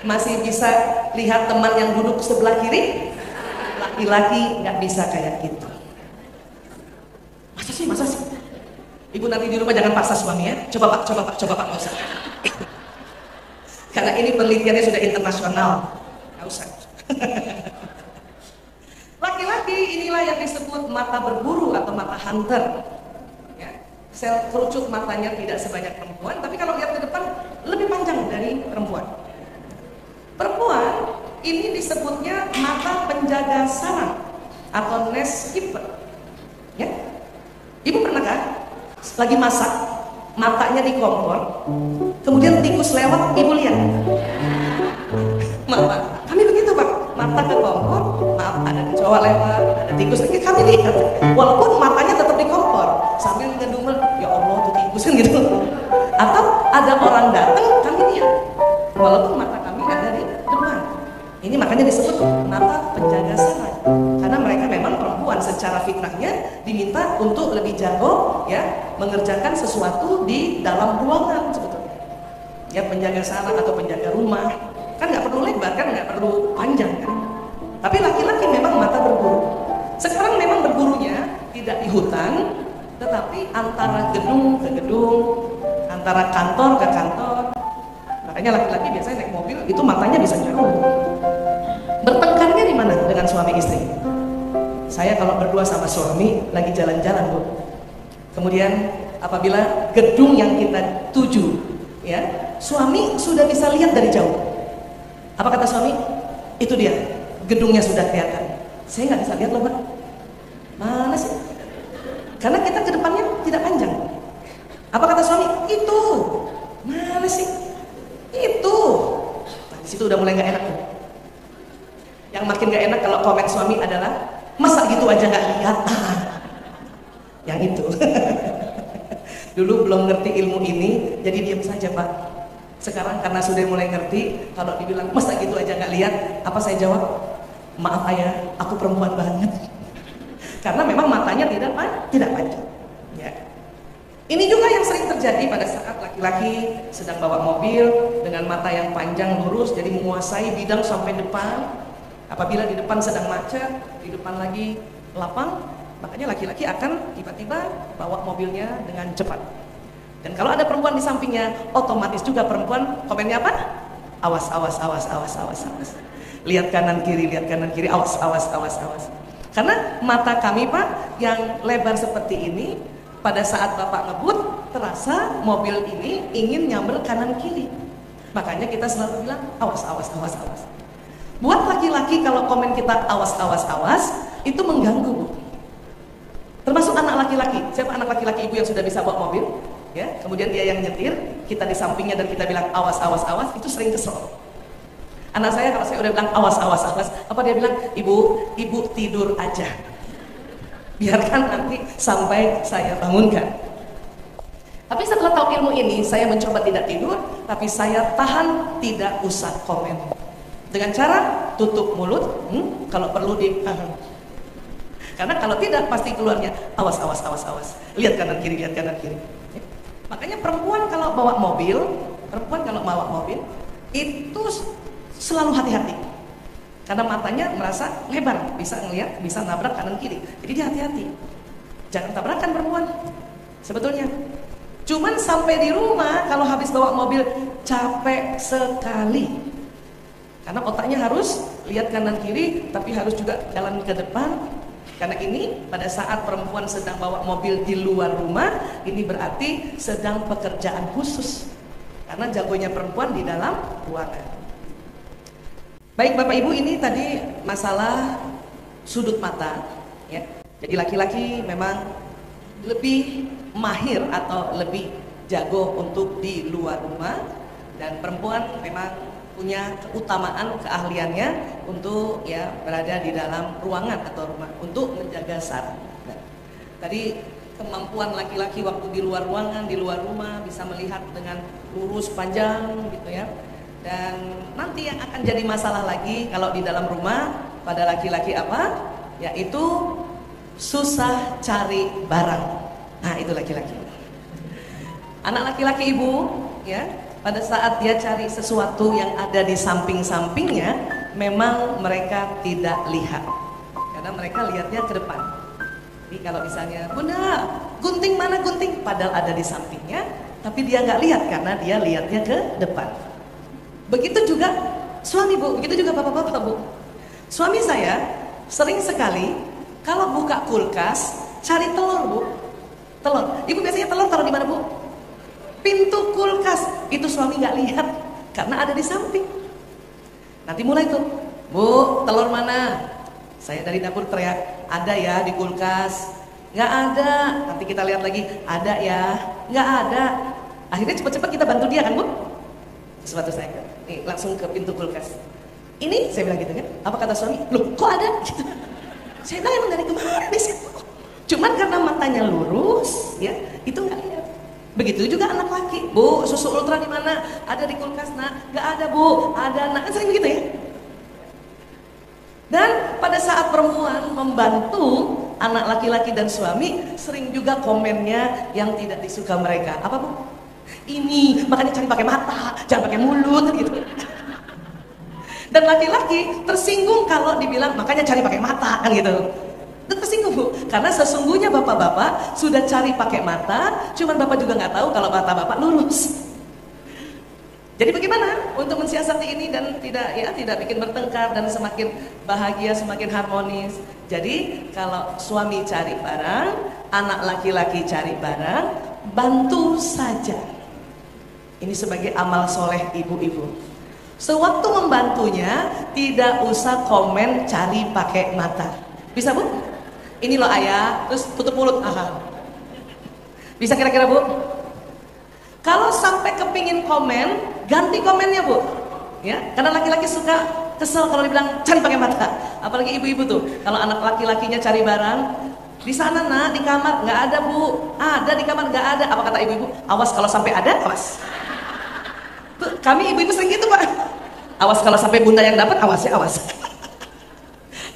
Masih bisa lihat teman yang duduk sebelah kiri? Laki-laki nggak bisa kayak gitu. Masa sih? Ibu nanti di rumah jangan paksa suami ya. Coba pak, nggak usah. Karena ini penelitiannya sudah internasional, nggak usah. Laki-laki inilah yang disebut mata berburu atau mata hunter. Ya. Sel kerucut matanya tidak sebanyak perempuan, tapi kalau lihat ke depan lebih panjang dari perempuan. Perempuan ini disebutnya mata penjaga saraf atau nest keeper. Ya. Ibu pernah kan lagi masak, matanya di kompor, kemudian tikus lewat, ibu lihat. Mama, kami begitu Pak, mata ke kompor, maaf ada kecoa lewat, ada tikus lagi, kami lihat. Walaupun matanya tetap di kompor, sambil ngedumel, ya Allah tuh tikus kan gitu. Atau ada orang datang, kami lihat. Walaupun mata kami ada di depan. Ini makanya disebut mata penjaga saraf, karena mereka memang perempuan secara fitrahnya diminta untuk lebih jago ya mengerjakan sesuatu di dalam ruangan sebetulnya. Ya penjaga saraf atau penjaga rumah. Kan nggak perlu lebar, kan nggak perlu panjang kan. Tapi laki-laki memang mata berburu. Sekarang memang berburunya tidak di hutan, tetapi antara gedung ke gedung, antara kantor ke kantor. Makanya laki-laki biasanya naik mobil itu matanya bisa jauh. Bertengkarnya di mana dengan suami istri? Saya kalau berdua sama suami lagi jalan-jalan, Bu. Kemudian apabila gedung yang kita tuju, ya, suami sudah bisa lihat dari jauh. Apa kata suami? Itu dia, gedungnya sudah kelihatan. Saya nggak bisa lihat loh, Pak. Mana sih? Karena kita ke depannya tidak panjang. Apa kata suami? Itu. Mana sih? Itu. Nah, di situ udah mulai nggak enak tuh. Yang makin nggak enak kalau komen suami adalah, masa gitu aja nggak lihat? Yang itu. Dulu belum ngerti ilmu ini, jadi diam saja, Pak. Sekarang karena sudah mulai ngerti, kalau dibilang masa gitu aja nggak lihat, apa saya jawab? Maaf ayah, aku perempuan banget. Karena memang matanya tidak panjang. Ya. Ini juga yang sering terjadi pada saat laki-laki sedang bawa mobil dengan mata yang panjang lurus, jadi menguasai bidang sampai depan. Apabila di depan sedang macet, di depan lagi lapang, makanya laki-laki akan tiba-tiba bawa mobilnya dengan cepat. Dan kalau ada perempuan di sampingnya, otomatis juga perempuan komennya apa? Awas, awas, awas, awas, awas, awas. Lihat kanan kiri, awas, awas, awas, awas. Karena mata kami, Pak, yang lebar seperti ini, pada saat Bapak ngebut, terasa mobil ini ingin nyambel kanan kiri. Makanya kita selalu bilang, awas, awas, awas, awas. Buat laki-laki kalau komen kita awas, awas, awas, itu mengganggu, Bu. Termasuk anak laki-laki. Siapa anak laki-laki ibu yang sudah bisa bawa mobil? Ya, kemudian dia yang nyetir, kita di sampingnya dan kita bilang awas, awas, awas, itu sering kesel. Anak saya kalau saya udah bilang awas, awas, awas, apa dia bilang? Ibu tidur aja. Biarkan nanti sampai saya bangunkan. Tapi setelah tahu ilmu ini, saya mencoba tidak tidur, tapi saya tahan tidak usah komen. Dengan cara tutup mulut, kalau perlu karena kalau tidak pasti keluarnya awas, awas, awas, awas. Lihat kanan kiri, lihat kanan kiri. Makanya perempuan kalau bawa mobil itu selalu hati-hati. Karena matanya merasa lebar, bisa ngelihat, bisa nabrak kanan kiri. Jadi dia hati-hati. Jangan tabrakan perempuan. Sebetulnya. Cuman sampai di rumah kalau habis bawa mobil capek sekali. Karena otaknya harus lihat kanan kiri, tapi harus juga jalan ke depan. Karena ini pada saat perempuan sedang bawa mobil di luar rumah, ini berarti sedang pekerjaan khusus. Karena jagonya perempuan di dalam ruangan. Baik Bapak Ibu, ini tadi masalah sudut mata, ya. Jadi laki-laki memang lebih mahir atau lebih jago untuk di luar rumah, dan perempuan memang punya keutamaan keahliannya untuk ya berada di dalam ruangan atau rumah untuk menjaga saraf. Nah, tadi kemampuan laki-laki waktu di luar ruangan, di luar rumah bisa melihat dengan lurus panjang gitu ya. Dan nanti yang akan jadi masalah lagi kalau di dalam rumah pada laki-laki apa? Yaitu susah cari barang. Nah, itu laki-laki. Anak laki-laki ibu ya, pada saat dia cari sesuatu yang ada di samping-sampingnya, memang mereka tidak lihat. Karena mereka lihatnya ke depan. Jadi kalau misalnya, Bunda, gunting mana gunting? Padahal ada di sampingnya, tapi dia nggak lihat karena dia lihatnya ke depan. Begitu juga suami Bu, begitu juga bapak-bapak Bu. Suami saya sering sekali kalau buka kulkas, cari telur Bu. Telur, ibu biasanya telur taruh di mana Bu? Pintu kulkas, itu suami nggak lihat karena ada di samping. Nanti mulai tuh, Bu, telur mana? Saya dari dapur teriak, ada ya di kulkas. Nggak ada. Nanti kita lihat lagi, ada ya? Nggak ada. Akhirnya cepat-cepat kita bantu dia kan Bu? Sesuatu saya, nih langsung ke pintu kulkas. Ini saya bilang gitu kan? Apa kata suami? Loh, kok ada? Gitu. Saya bilang emang dari kemarin di situ. Cuman karena matanya lurus, ya itu nggak lihat. Begitu juga anak laki, Bu, susu ultra di mana? Ada di kulkas, Nak. Nggak ada Bu, ada Nak. Kan sering begitu ya. Dan pada saat perempuan membantu anak laki-laki dan suami, sering juga komennya yang tidak disuka mereka. Apa Bu? Ini makanya cari pakai mata, jangan pakai mulut gitu. Dan laki-laki tersinggung kalau dibilang makanya cari pakai mata kan gitu. Dan tersinggung Bu, karena sesungguhnya bapak-bapak sudah cari pakai mata, cuman bapak juga nggak tahu kalau mata bapak lurus. Jadi bagaimana untuk mensiasati ini dan tidak bikin bertengkar dan semakin bahagia, semakin harmonis. Jadi kalau suami cari barang, anak laki-laki cari barang, bantu saja. Ini sebagai amal soleh ibu-ibu. Sewaktu membantunya, tidak usah komen cari pakai mata. Bisa Bu? Ini loh ayah, terus tutup mulut. Aha. Bisa kira-kira Bu? Kalau sampai kepingin komen, ganti komennya Bu. Ya, karena laki-laki suka kesel kalau dibilang cari pakai mata. Apalagi ibu-ibu tuh, kalau anak laki-lakinya cari barang, di sana nak di kamar nggak ada Bu, ada di kamar nggak ada. Apa kata ibu-ibu? Awas kalau sampai ada, awas. Tuh, kami ibu-ibu sering gitu Pak. Awas kalau sampai bunda yang dapat, awas ya awas.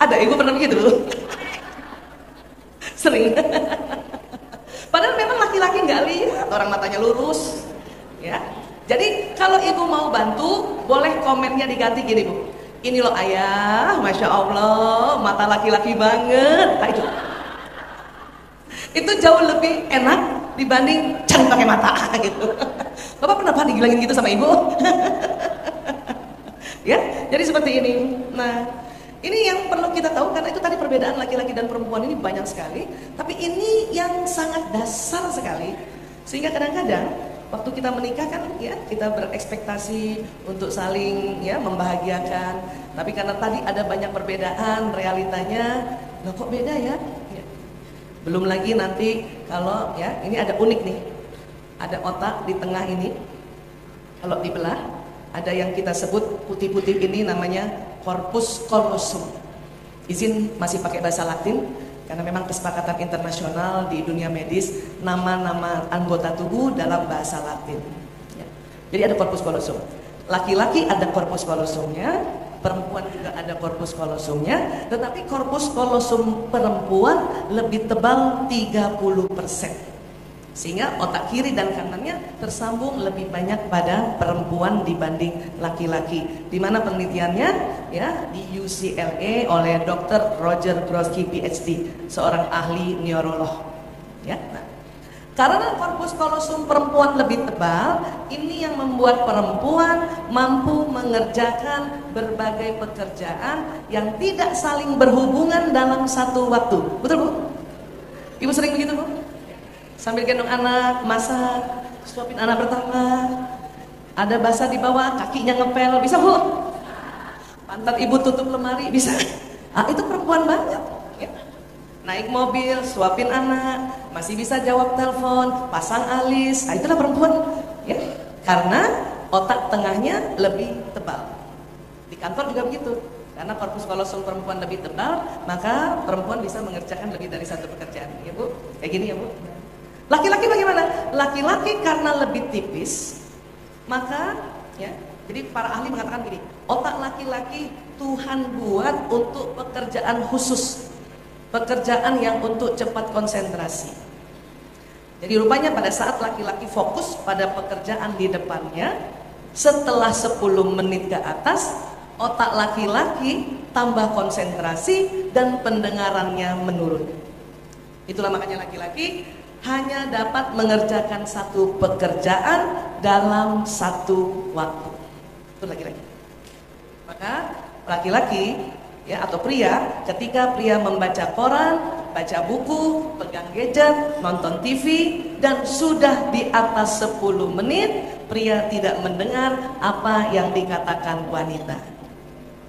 Ada ibu pernah begitu Bu? Sering. Padahal memang laki-laki nggak lihat, orang matanya lurus, ya. Jadi kalau ibu mau bantu, boleh komennya diganti gini Bu. Ini loh ayah, masya Allah, mata laki-laki banget. Nah, itu jauh lebih enak dibanding cari pakai mata gitu. Bapak pernah Pak digilangin gitu sama ibu? Ya, jadi seperti ini. Nah, ini yang perlu kita tahu karena itu tadi perbedaan laki-laki dan perempuan ini banyak sekali. Tapi ini yang sangat dasar sekali. Sehingga kadang-kadang waktu kita menikah kan ya kita berekspektasi untuk saling ya membahagiakan. Tapi karena tadi ada banyak perbedaan realitanya, loh kok beda ya? Ya. Belum lagi nanti kalau ya ini ada unik nih. Ada otak di tengah ini. Kalau dibelah ada yang kita sebut putih-putih ini namanya corpus callosum. Izin masih pakai bahasa Latin karena memang kesepakatan internasional di dunia medis nama-nama anggota tubuh dalam bahasa Latin. Ya. Jadi ada corpus callosum. Laki-laki ada corpus callosumnya, perempuan juga ada corpus callosumnya, tetapi corpus callosum perempuan lebih tebal 30%. Sehingga otak kiri dan kanannya tersambung lebih banyak pada perempuan dibanding laki-laki. Di mana penelitiannya ya di UCLA oleh Dr. Roger Grosky PhD, seorang ahli neurolog. Ya. Nah, karena korpus kolosum perempuan lebih tebal, ini yang membuat perempuan mampu mengerjakan berbagai pekerjaan yang tidak saling berhubungan dalam satu waktu. Betul Bu? Ibu sering begitu Bu? Sambil gendong anak, masak, suapin anak pertama, ada basah di bawah, kakinya ngepel, bisa Bu? Pantat ibu tutup lemari, bisa? Ah, itu perempuan banget ya. Naik mobil, suapin anak, masih bisa jawab telepon, pasang alis, ah, itulah perempuan ya. Karena otak tengahnya lebih tebal. Di kantor juga begitu. Karena korpus kolosum perempuan lebih tebal, maka perempuan bisa mengerjakan lebih dari satu pekerjaan. Ya Bu, kayak gini ya Bu. Laki-laki bagaimana? Laki-laki karena lebih tipis, maka ya, jadi para ahli mengatakan gini, otak laki-laki Tuhan buat untuk pekerjaan khusus, pekerjaan yang untuk cepat konsentrasi. Jadi rupanya pada saat laki-laki fokus pada pekerjaan di depannya, setelah 10 menit ke atas, otak laki-laki tambah konsentrasi dan pendengarannya menurun. Itulah makanya laki-laki hanya dapat mengerjakan satu pekerjaan dalam satu waktu. Itu laki-laki. Maka laki-laki ya atau pria, ketika pria membaca koran, baca buku, pegang gadget, nonton TV dan sudah di atas 10 menit, pria tidak mendengar apa yang dikatakan wanita.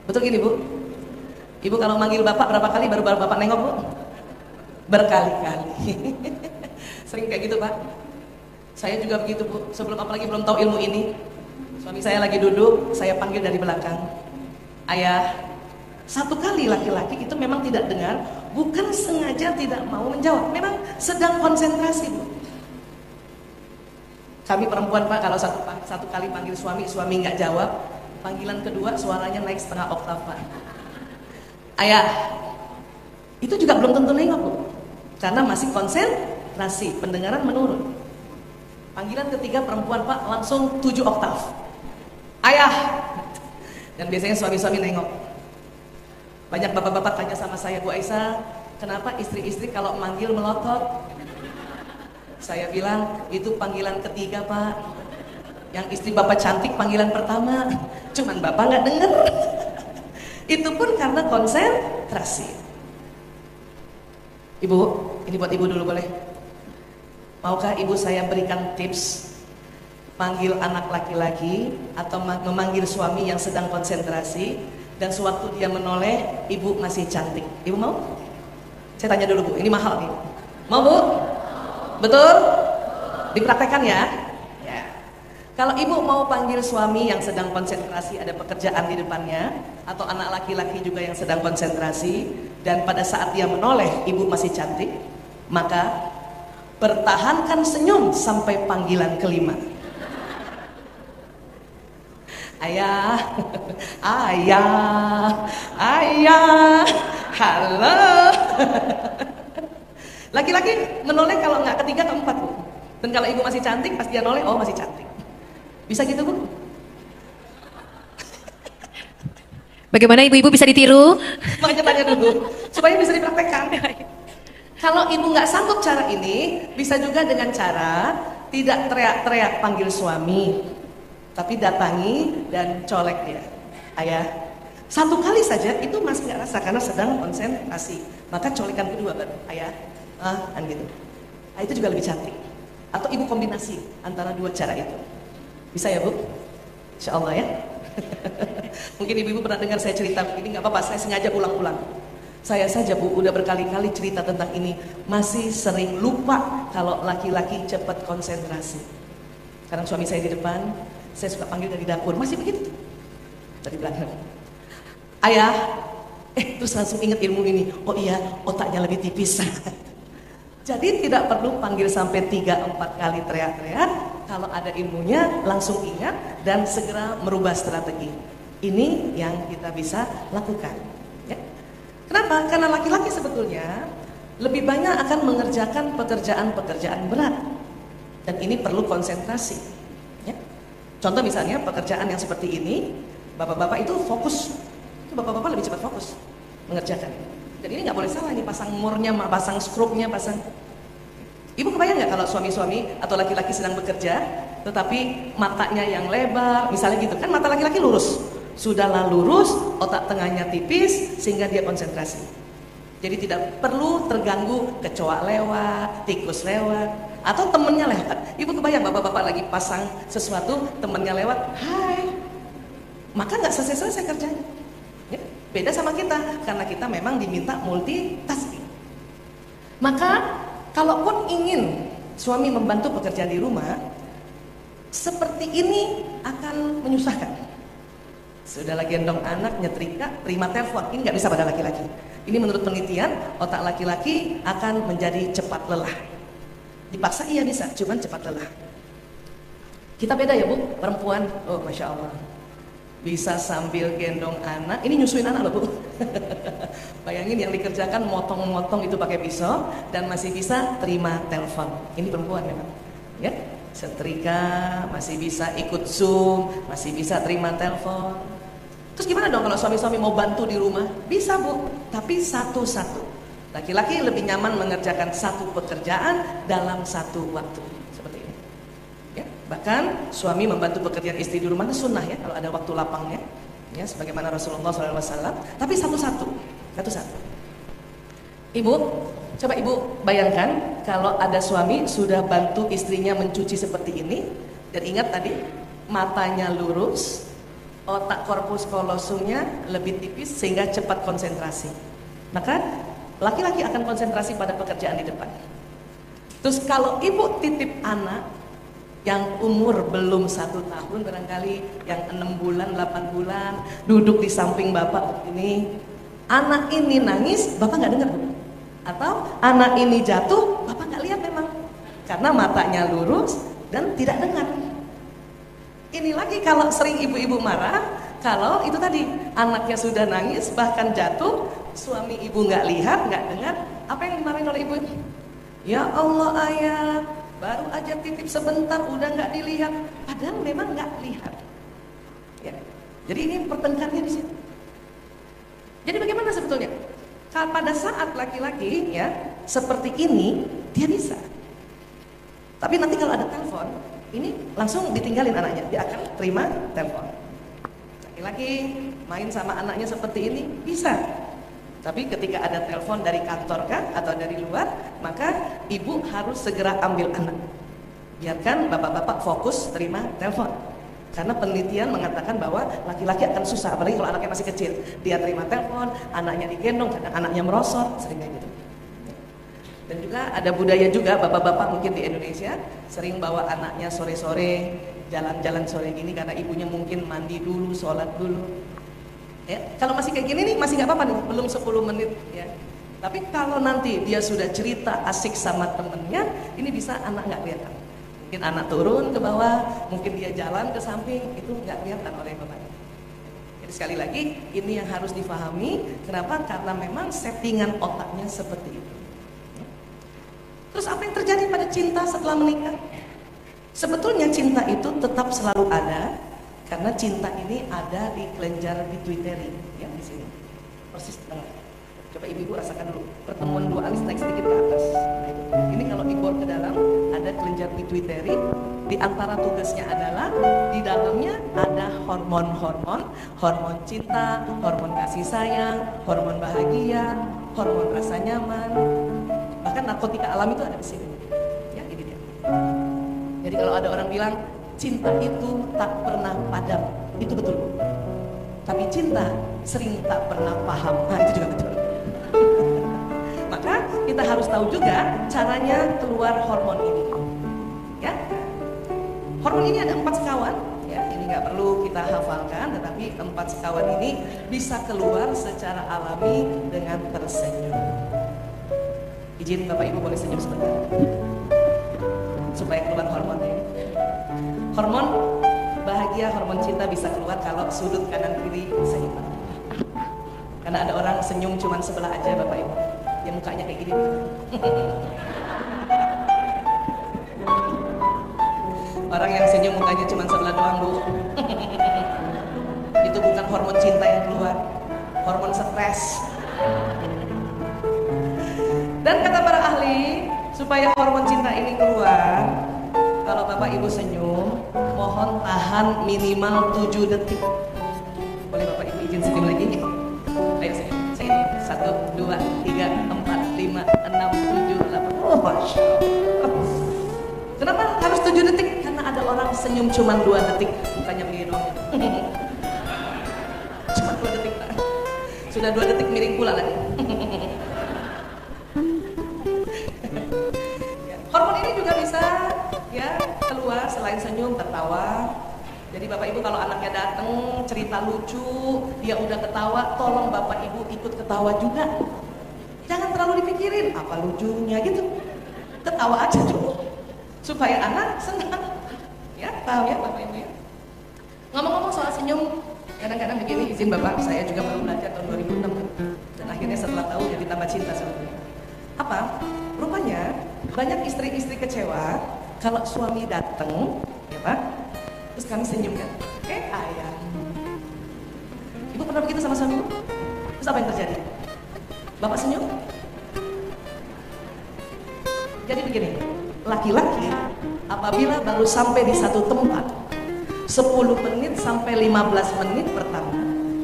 Betul gini Bu? Ibu kalau manggil bapak berapa kali baru bapak nengok Bu? Berkali-kali. Sering kayak gitu Pak. Saya juga begitu Bu. Sebelum apalagi belum tahu ilmu ini, suami saya lagi duduk, saya panggil dari belakang, ayah. Satu kali laki-laki itu memang tidak dengar, bukan sengaja tidak mau menjawab, memang sedang konsentrasi Bu. Kami perempuan Pak, kalau satu kali panggil suami nggak jawab, panggilan kedua suaranya naik setengah oktav Pak. Ayah, itu juga belum tentu nengok Bu, karena masih konsentrasi, pendengaran menurun. Panggilan ketiga perempuan Pak langsung 7 oktav. Ayah, Dan biasanya suami-suami nengok. Banyak bapak-bapak tanya sama saya, Bu Aisyah, kenapa istri-istri kalau manggil melotot? Saya bilang, itu panggilan ketiga Pak. Yang istri bapak cantik panggilan pertama, cuman bapak nggak denger. Itu pun karena konsentrasi. Ibu, ini buat ibu dulu boleh? Maukah ibu saya berikan tips panggil anak laki-laki atau memanggil suami yang sedang konsentrasi dan sewaktu dia menoleh, ibu masih cantik. Ibu mau? Saya tanya dulu Bu, ini mahal nih. Mau Bu? Betul? Dipraktekkan ya? Ya. Kalau ibu mau panggil suami yang sedang konsentrasi, ada pekerjaan di depannya, atau anak laki-laki juga yang sedang konsentrasi, dan pada saat dia menoleh, ibu masih cantik, maka pertahankan senyum sampai panggilan kelima. Ayah, ayah, ayah, halo. Laki-laki menoleh kalau nggak ketiga keempat Bu. Dan kalau ibu masih cantik, pas dia noleh, oh masih cantik. Bisa gitu Bu? Bagaimana ibu-ibu bisa ditiru? Makanya tanya dulu, supaya bisa dipraktekkan. Kalau ibu nggak sanggup cara ini, bisa juga dengan cara tidak teriak-teriak panggil suami, tapi datangi dan colek dia. Ayah, satu kali saja itu masih nggak rasa karena sedang konsentrasi. Maka colekan kedua baru, ayah, kan gitu. Nah, itu juga lebih cantik. Atau ibu kombinasi antara dua cara itu. Bisa ya Bu? Insya Allah ya. Mungkin ibu-ibu pernah dengar saya cerita begini, nggak apa-apa, saya sengaja ulang-ulang. Saya saja Bu, udah berkali-kali cerita tentang ini, masih sering lupa kalau laki-laki cepat konsentrasi. Sekarang suami saya di depan, saya suka panggil dari dapur, masih begitu. Dari belakang. Ayah, terus langsung ingat ilmu ini. Oh iya, otaknya lebih tipis. Jadi tidak perlu panggil sampai 3-4 kali teriak-teriak. Kalau ada ilmunya langsung ingat dan segera merubah strategi. Ini yang kita bisa lakukan ya. Kenapa? Karena laki-laki sebetulnya lebih banyak akan mengerjakan pekerjaan-pekerjaan berat. Dan ini perlu konsentrasi ya. Contoh misalnya pekerjaan yang seperti ini, bapak-bapak itu fokus. Bapak-bapak lebih cepat fokus mengerjakan. Dan ini nggak boleh salah, ini pasang murnya, pasang stroke-nya, pasang. Ibu kebayang nggak kalau suami-suami atau laki-laki sedang bekerja, tetapi matanya yang lebar, misalnya gitu kan, mata laki-laki lurus, sudahlah lurus, otak tengahnya tipis, sehingga dia konsentrasi. Jadi tidak perlu terganggu kecoa lewat, tikus lewat, atau temennya lewat. Ibu kebayang bapak-bapak lagi pasang sesuatu, temennya lewat, hai, maka nggak selesai-selesai kerjanya. Ya, beda sama kita, karena kita memang diminta multitasking. Maka kalaupun ingin suami membantu pekerjaan di rumah, seperti ini akan menyusahkan. Sudah lagi gendong anak, nyetrika, terima telepon, ini nggak bisa pada laki-laki. Ini menurut penelitian, otak laki-laki akan menjadi cepat lelah. Dipaksa iya bisa, cuman cepat lelah. Kita beda ya Bu, perempuan, oh Masya Allah, bisa sambil gendong anak, ini nyusuin anak loh Bu. Bayangin yang dikerjakan motong-motong itu pakai pisau dan masih bisa terima telepon. Ini perempuan memang ya, setrika, masih bisa ikut Zoom, masih bisa terima telepon. Terus gimana dong kalau suami-suami mau bantu di rumah? Bisa Bu, tapi satu-satu. Laki-laki lebih nyaman mengerjakan satu pekerjaan dalam satu waktu. Seperti ini ya. Bahkan suami membantu pekerjaan istri di rumah itu sunnah ya, kalau ada waktu lapangnya ya, sebagaimana Rasulullah SAW. Tapi satu-satu. Ibu, coba ibu bayangkan kalau ada suami sudah bantu istrinya mencuci seperti ini. Dan ingat tadi, matanya lurus, otak korpus kolosumnya lebih tipis sehingga cepat konsentrasi. Maka laki-laki akan konsentrasi pada pekerjaan di depan. Terus kalau ibu titip anak yang umur belum 1 tahun, barangkali yang 6 bulan, 8 bulan, duduk di samping bapak ini, anak ini nangis, bapak nggak dengar Bu. Atau anak ini jatuh, bapak nggak lihat memang, karena matanya lurus dan tidak dengar. Ini lagi kalau sering ibu-ibu marah, kalau itu tadi anaknya sudah nangis bahkan jatuh, suami ibu nggak lihat, nggak dengar, apa yang dimarahin oleh ibu? Ya Allah ayah, baru aja titip sebentar udah nggak dilihat, padahal memang nggak lihat. Ya. Jadi ini pertengkarannya di situ. Jadi bagaimana sebetulnya? Pada saat laki-laki ya seperti ini, dia bisa. Tapi nanti kalau ada telepon, ini langsung ditinggalin anaknya, dia akan terima telepon. Laki-laki main sama anaknya seperti ini bisa. Tapi ketika ada telepon dari kantor kah atau dari luar, maka ibu harus segera ambil anak. Biarkan bapak-bapak fokus terima telepon. Karena penelitian mengatakan bahwa laki-laki akan susah, apalagi kalau anaknya masih kecil. Dia terima telepon, anaknya digendong, kadang anaknya merosot, sering kayak gitu. Dan juga ada budaya juga, bapak-bapak mungkin di Indonesia sering bawa anaknya sore-sore, jalan-jalan sore gini karena ibunya mungkin mandi dulu, sholat dulu. Ya, kalau masih kayak gini nih masih nggak apa-apa nih, belum 10 menit ya. Tapi kalau nanti dia sudah cerita asik sama temennya, ini bisa anak nggak kelihatan. Mungkin anak turun ke bawah, mungkin dia jalan ke samping, itu nggak kelihatan oleh bapaknya. Jadi sekali lagi, ini yang harus difahami. Kenapa? Karena memang settingan otaknya seperti itu. Terus apa yang terjadi pada cinta setelah menikah? Sebetulnya cinta itu tetap selalu ada, karena cinta ini ada di kelenjar pituitari, ya di sini, persis tengah. Coba ibu-ibu rasakan dulu, pertemuan dua alis naik sedikit ke atas. Nah, itu. Ini kalau dibor ke dalam, ada kelenjar pituitari. Di antara tugasnya adalah di dalamnya ada hormon-hormon, hormon cinta, hormon kasih sayang, hormon bahagia, hormon rasa nyaman. Bahkan narkotika alam itu ada di sini. Ya, ini dia. Jadi kalau ada orang bilang cinta itu tak pernah padam, itu betul. Tapi cinta sering tak pernah paham. Nah, itu juga betul. Maka kita harus tahu juga caranya keluar hormon ini. Ya, hormon ini ada 4 sekawan. Ya, ini nggak perlu kita hafalkan, tetapi 4 sekawan ini bisa keluar secara alami dengan tersenyum. Izin Bapak Ibu boleh senyum sebentar, supaya keluar hormonnya. Hormon bahagia, hormon cinta bisa keluar kalau sudut kanan kiri seimbang. Karena ada orang senyum cuman sebelah aja Bapak Ibu, dia mukanya kayak gini. Orang yang senyum mukanya cuman sebelah doang Bu. Itu bukan hormon cinta yang keluar, hormon stres. Dan kata para ahli, supaya hormon cinta ini keluar, kalau Bapak Ibu senyum, mohon tahan minimal 7 detik. Boleh Bapak Ibu izin senyum lagi? Ayo senyum. Senyum. 1, 2, 3, 4, 5, 6, 7, 8. Oh, Masya Allah. Kenapa harus 7 detik? Karena ada orang senyum cuma 2 detik, bukannya begini dong. Cuma 2 detik. Sudah 2 detik miring pula lagi. Hormon ini juga bisa ya keluar selain senyum, tertawa. Jadi Bapak Ibu kalau anaknya datang cerita lucu, dia udah ketawa, tolong Bapak Ibu ikut ketawa juga. Jangan terlalu dipikirin apa lucunya gitu. Ketawa aja dulu supaya anak senang. Ya, paham ya Bapak Ibu ya. Ngomong-ngomong soal senyum, kadang-kadang begini, izin Bapak, saya juga baru belajar tahun 2006 dan akhirnya setelah tahu jadi tambah cinta sebetulnya. Apa? Rupanya banyak istri-istri kecewa kalau suami datang, ya Pak, terus kami senyum kan, ayah. Ibu pernah begitu sama suami? Terus apa yang terjadi? Bapak senyum? Jadi begini, laki-laki apabila baru sampai di satu tempat 10 menit sampai 15 menit pertama,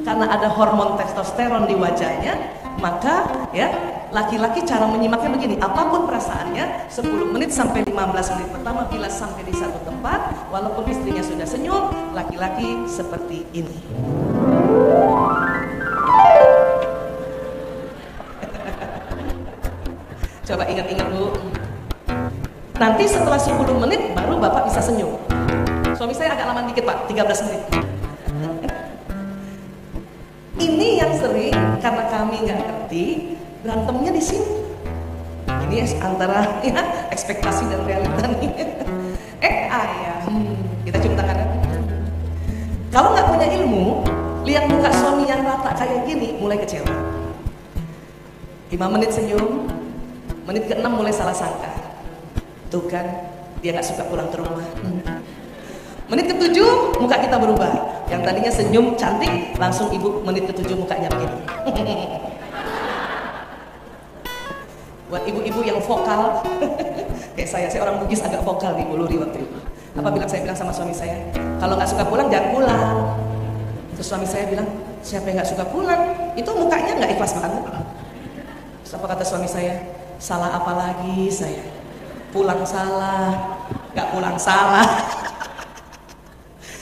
karena ada hormon testosteron di wajahnya, maka ya laki-laki cara menyimaknya begini, apapun perasaannya 10 menit sampai 15 menit pertama bila sampai di satu tempat, walaupun istrinya sudah senyum, laki-laki seperti ini. Coba ingat-ingat Bu. Nanti setelah 10 menit baru Bapak bisa senyum. Suami saya agak lama dikit Pak, 13 menit. Ini yang sering karena kami nggak ngerti, berantemnya di sini. Ini antara ya, ekspektasi dan realita nih. Ayah, kita cium tangan. Kalau nggak punya ilmu, lihat muka suami yang rata kayak gini, mulai kecewa. 5 menit senyum, menit ke-6 mulai salah sangka. Tuh kan, dia nggak suka pulang ke rumah. Menit ke-7, muka kita berubah. Yang tadinya senyum cantik, langsung ibu menit ke-7 mukanya begini. Buat ibu-ibu yang vokal, kayak saya orang Bugis agak vokal di Buluri waktu itu. Saya bilang sama suami saya, kalau nggak suka pulang jangan pulang. Terus suami saya bilang, siapa yang nggak suka pulang? Itu mukanya nggak ikhlas banget. Terus apa kata suami saya? Salah apa lagi saya? Pulang salah, nggak pulang salah.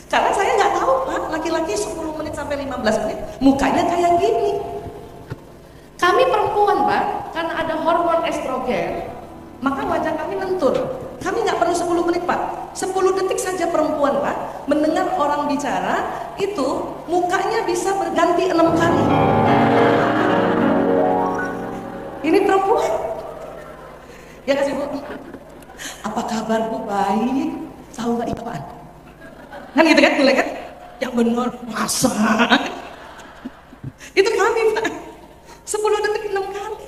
Karena saya nggak tahu Pak, laki-laki 10 menit sampai 15 menit mukanya kayak gini. Kami perempuan Pak, karena ada hormon estrogen, maka wajah kami lentur. Kami nggak perlu 10 menit Pak, 10 detik saja perempuan Pak mendengar orang bicara itu mukanya bisa berganti 6 kali. Ini perempuan. Ya kasih Bu. Apa kabar Bu? Baik. Tahu nggak itu apaan? Kan gitu kan, mulai kan? Yang benar, masa? Itu kami Pak. 10 detik 6 kali.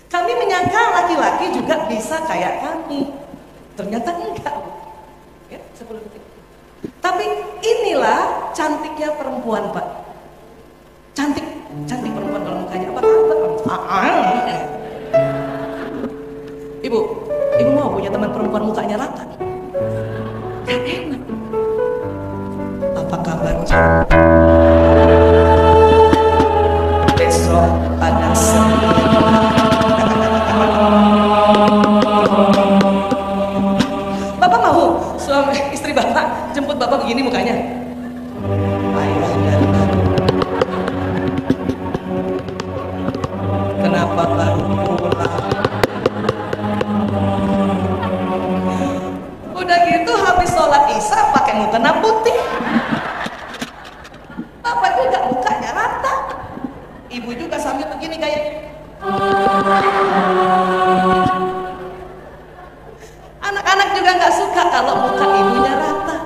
Kami menyangka laki-laki juga bisa kayak kami. Ternyata enggak. Ya, 10 detik. Tapi inilah cantiknya perempuan Pak. Cantik perempuan kalau mukanya apa kabar? Ibu mau punya teman perempuan mukanya rata? Gak enak. Apa kabar? Besok ada Bapak mau suami istri Bapak jemput Bapak begini mukanya? Ayah dan kenapa baru pulang? Udah gitu habis sholat isya pakai mukena putih. Bapak juga mukanya rata. Ibu juga sambil begini kayak. Anak-anak juga nggak suka kalau muka ibunya rata.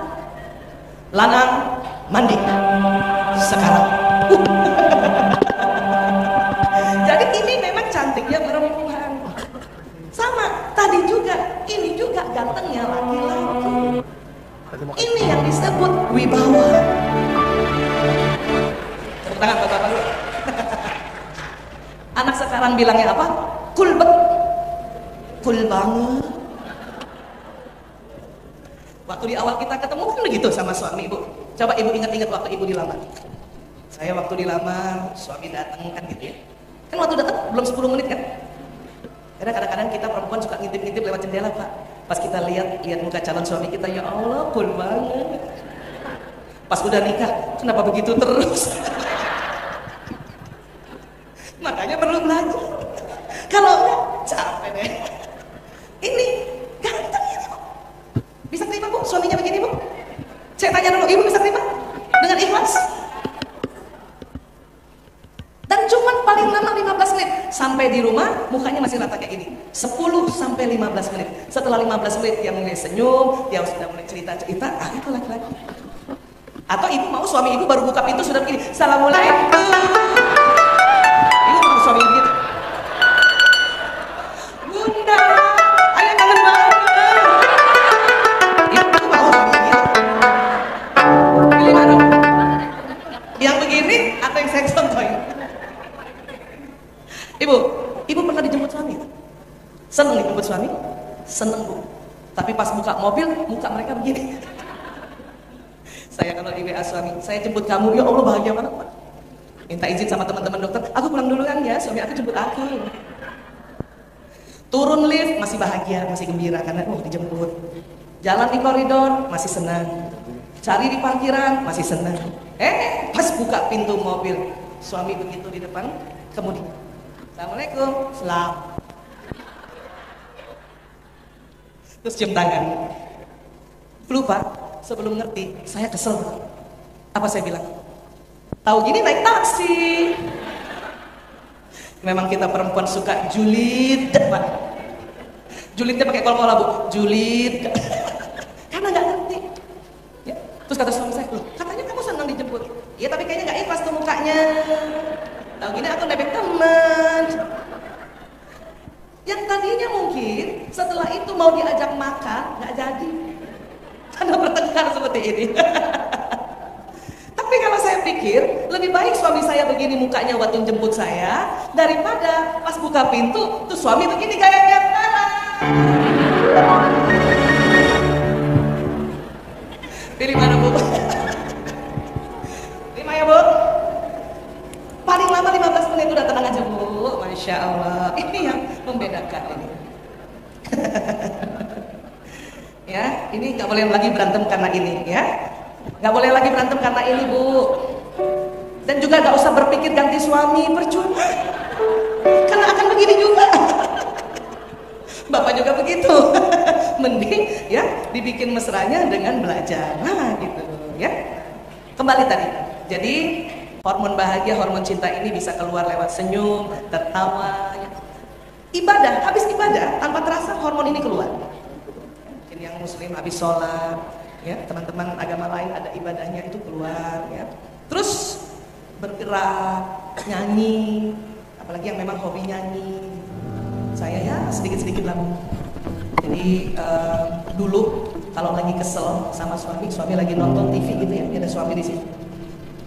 Lanang mandi sekarang. Jadi ini memang cantiknya perempuan. Sama tadi juga, ini juga gantengnya laki-laki. Ini yang disebut wibawa. Tepuk tangan Bapak dulu. Anak sekarang bilangnya apa? Cool banget. Waktu di awal kita ketemu kan begitu sama suami ibu. Coba ibu ingat-ingat waktu ibu dilamar. Saya waktu dilamar, suami datang kan gitu ya. Kan waktu datang belum 10 menit kan. Karena kadang-kadang kita perempuan suka ngintip-ngintip lewat jendela Pak. Pas kita lihat muka calon suami kita, ya Allah, cool banget. Pas udah nikah, kenapa begitu terus? Makanya perlu belajar. Kalau enggak, capek deh. Ini ganteng ini Bu. Bisa terima Bu, suaminya begini Bu? Saya tanya dulu, ibu bisa terima? Dengan ikhlas? Dan cuman paling lama 15 menit. Sampai di rumah, mukanya masih rata kayak gini. 10 sampai 15 menit. Setelah 15 menit, dia mulai senyum, dia sudah mulai cerita-cerita, itu laki-laki. Atau ibu mau suami ibu baru buka pintu sudah begini, Assalamualaikum. Ibu mau suami ibu gitu. Bunda, ayah kangen banget. Ibu mau suami gitu. Pilih mana? Yang begini atau yang saya contohin? Ibu pernah dijemput suami? Seneng dijemput suami? Seneng Bu. Tapi pas buka mobil, muka mereka begini. Saya kalau di WA suami, saya jemput kamu, ya Allah bahagia banget Pak. Minta izin sama teman-teman dokter, aku pulang dulu kan ya, suami aku jemput aku. Turun lift, masih bahagia, masih gembira karena dijemput. Jalan di koridor, masih senang. Cari di parkiran, masih senang. Pas buka pintu mobil, suami begitu di depan, kemudian Assalamualaikum, selam. Terus cium tangan. Lupa, sebelum ngerti, saya kesel. Apa saya bilang? Tahu gini naik taksi. Memang kita perempuan suka julid, Pak. Julidnya pakai kol-kola Bu, julid. Karena nggak ngerti. Ya. Terus kata suami saya, loh, katanya kamu senang dijemput. Iya tapi kayaknya nggak ikhlas tuh mukanya. Tahu gini aku nebeng teman. Yang tadinya mungkin setelah itu mau diajak makan, nggak jadi. Karena bertengkar seperti ini. pikir lebih baik suami saya begini mukanya waktu jemput saya daripada pas buka pintu tuh suami begini gayanya. Pilih mana Bu? 5 ya Bu? Paling lama 15 menit udah tenang aja Bu. Masya Allah. Ini yang membedakan ini. Ya, ini nggak boleh lagi berantem karena ini ya. Nggak boleh lagi berantem karena ini Bu. Dan juga nggak usah berpikir ganti suami, percuma. Karena akan begini juga. Bapak juga begitu. Mending ya dibikin mesranya dengan belajar. Nah gitu ya. Kembali tadi. Jadi hormon bahagia, hormon cinta ini bisa keluar lewat senyum, tertawa. Ya. Ibadah, habis ibadah tanpa terasa hormon ini keluar. Mungkin yang muslim habis sholat, ya teman-teman agama lain ada ibadahnya itu keluar. Ya. Terus bergerak, nyanyi, apalagi yang memang hobi nyanyi. Saya ya sedikit-sedikit lagu. Jadi dulu kalau lagi kesel sama suami lagi nonton TV gitu ya, ada suami di sini.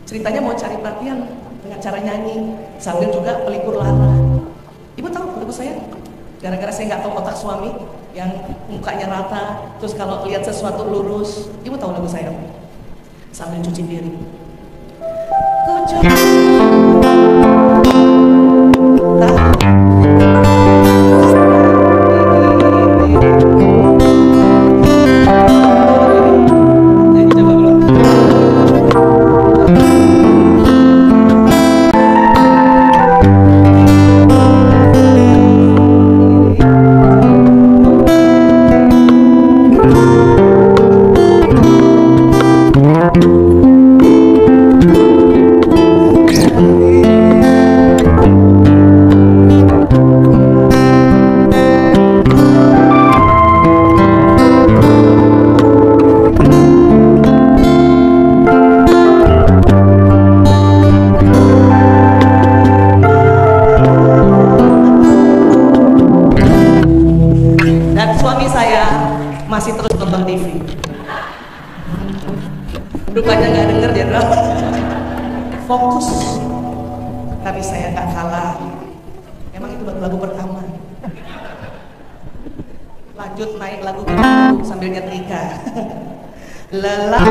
Ceritanya mau cari perhatian dengan cara nyanyi sambil juga pelipur lara. Ibu tahu lagu saya? Gara-gara saya nggak tahu otak suami yang mukanya rata, terus kalau lihat sesuatu lurus. Ibu tahu lagu saya? Sambil cuci piring. Masih terus nonton TV. Rupanya nggak denger Jenderal. Fokus. Tapi saya nggak kalah. Emang itu baru lagu pertama. Lanjut naik lagu kedua sambil nyetrika. Lelah.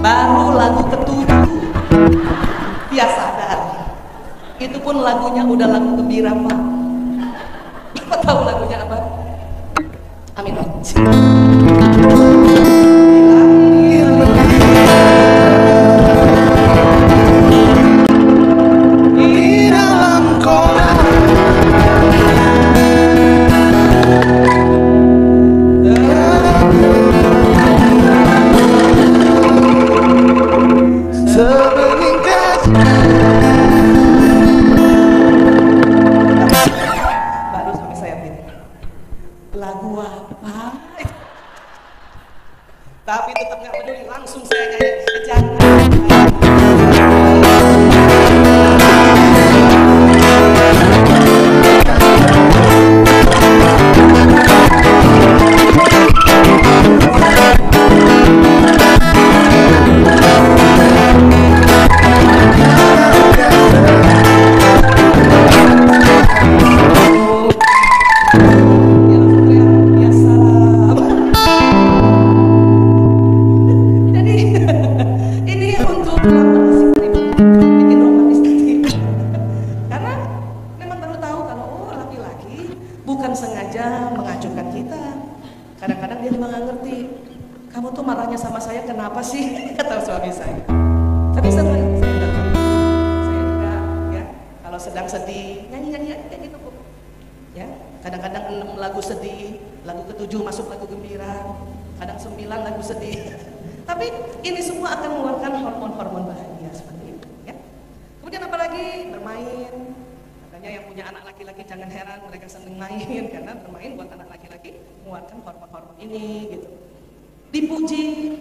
Baru lagu ketujuh dia sadar. Itu pun lagunya udah lagu gembira Pak. Bapak tahu lagunya apa? Amin. Lagu apa? Tapi tetap nggak peduli, langsung saya kayak jangan. Bukan sengaja mengacungkan kita. Kadang-kadang dia juga nggak ngerti. Kamu tuh marahnya sama saya kenapa sih? Kata suami saya. Tapi saya juga ya kalau sedang sedih nyanyi kayak gitu Bu. Ya kadang-kadang lagu sedih lagu ke-7 masuk lagu gembira, kadang 9 lagu sedih. Tapi ini semua akan mengeluarkan hormon-hormon bahagia seperti itu, ya. Kemudian apalagi bermain. Makanya yang punya anak laki-laki jangan heran mereka senang main, karena bermain buat anak laki-laki mengeluarkan hormon-hormon ini, gitu. Dipuji,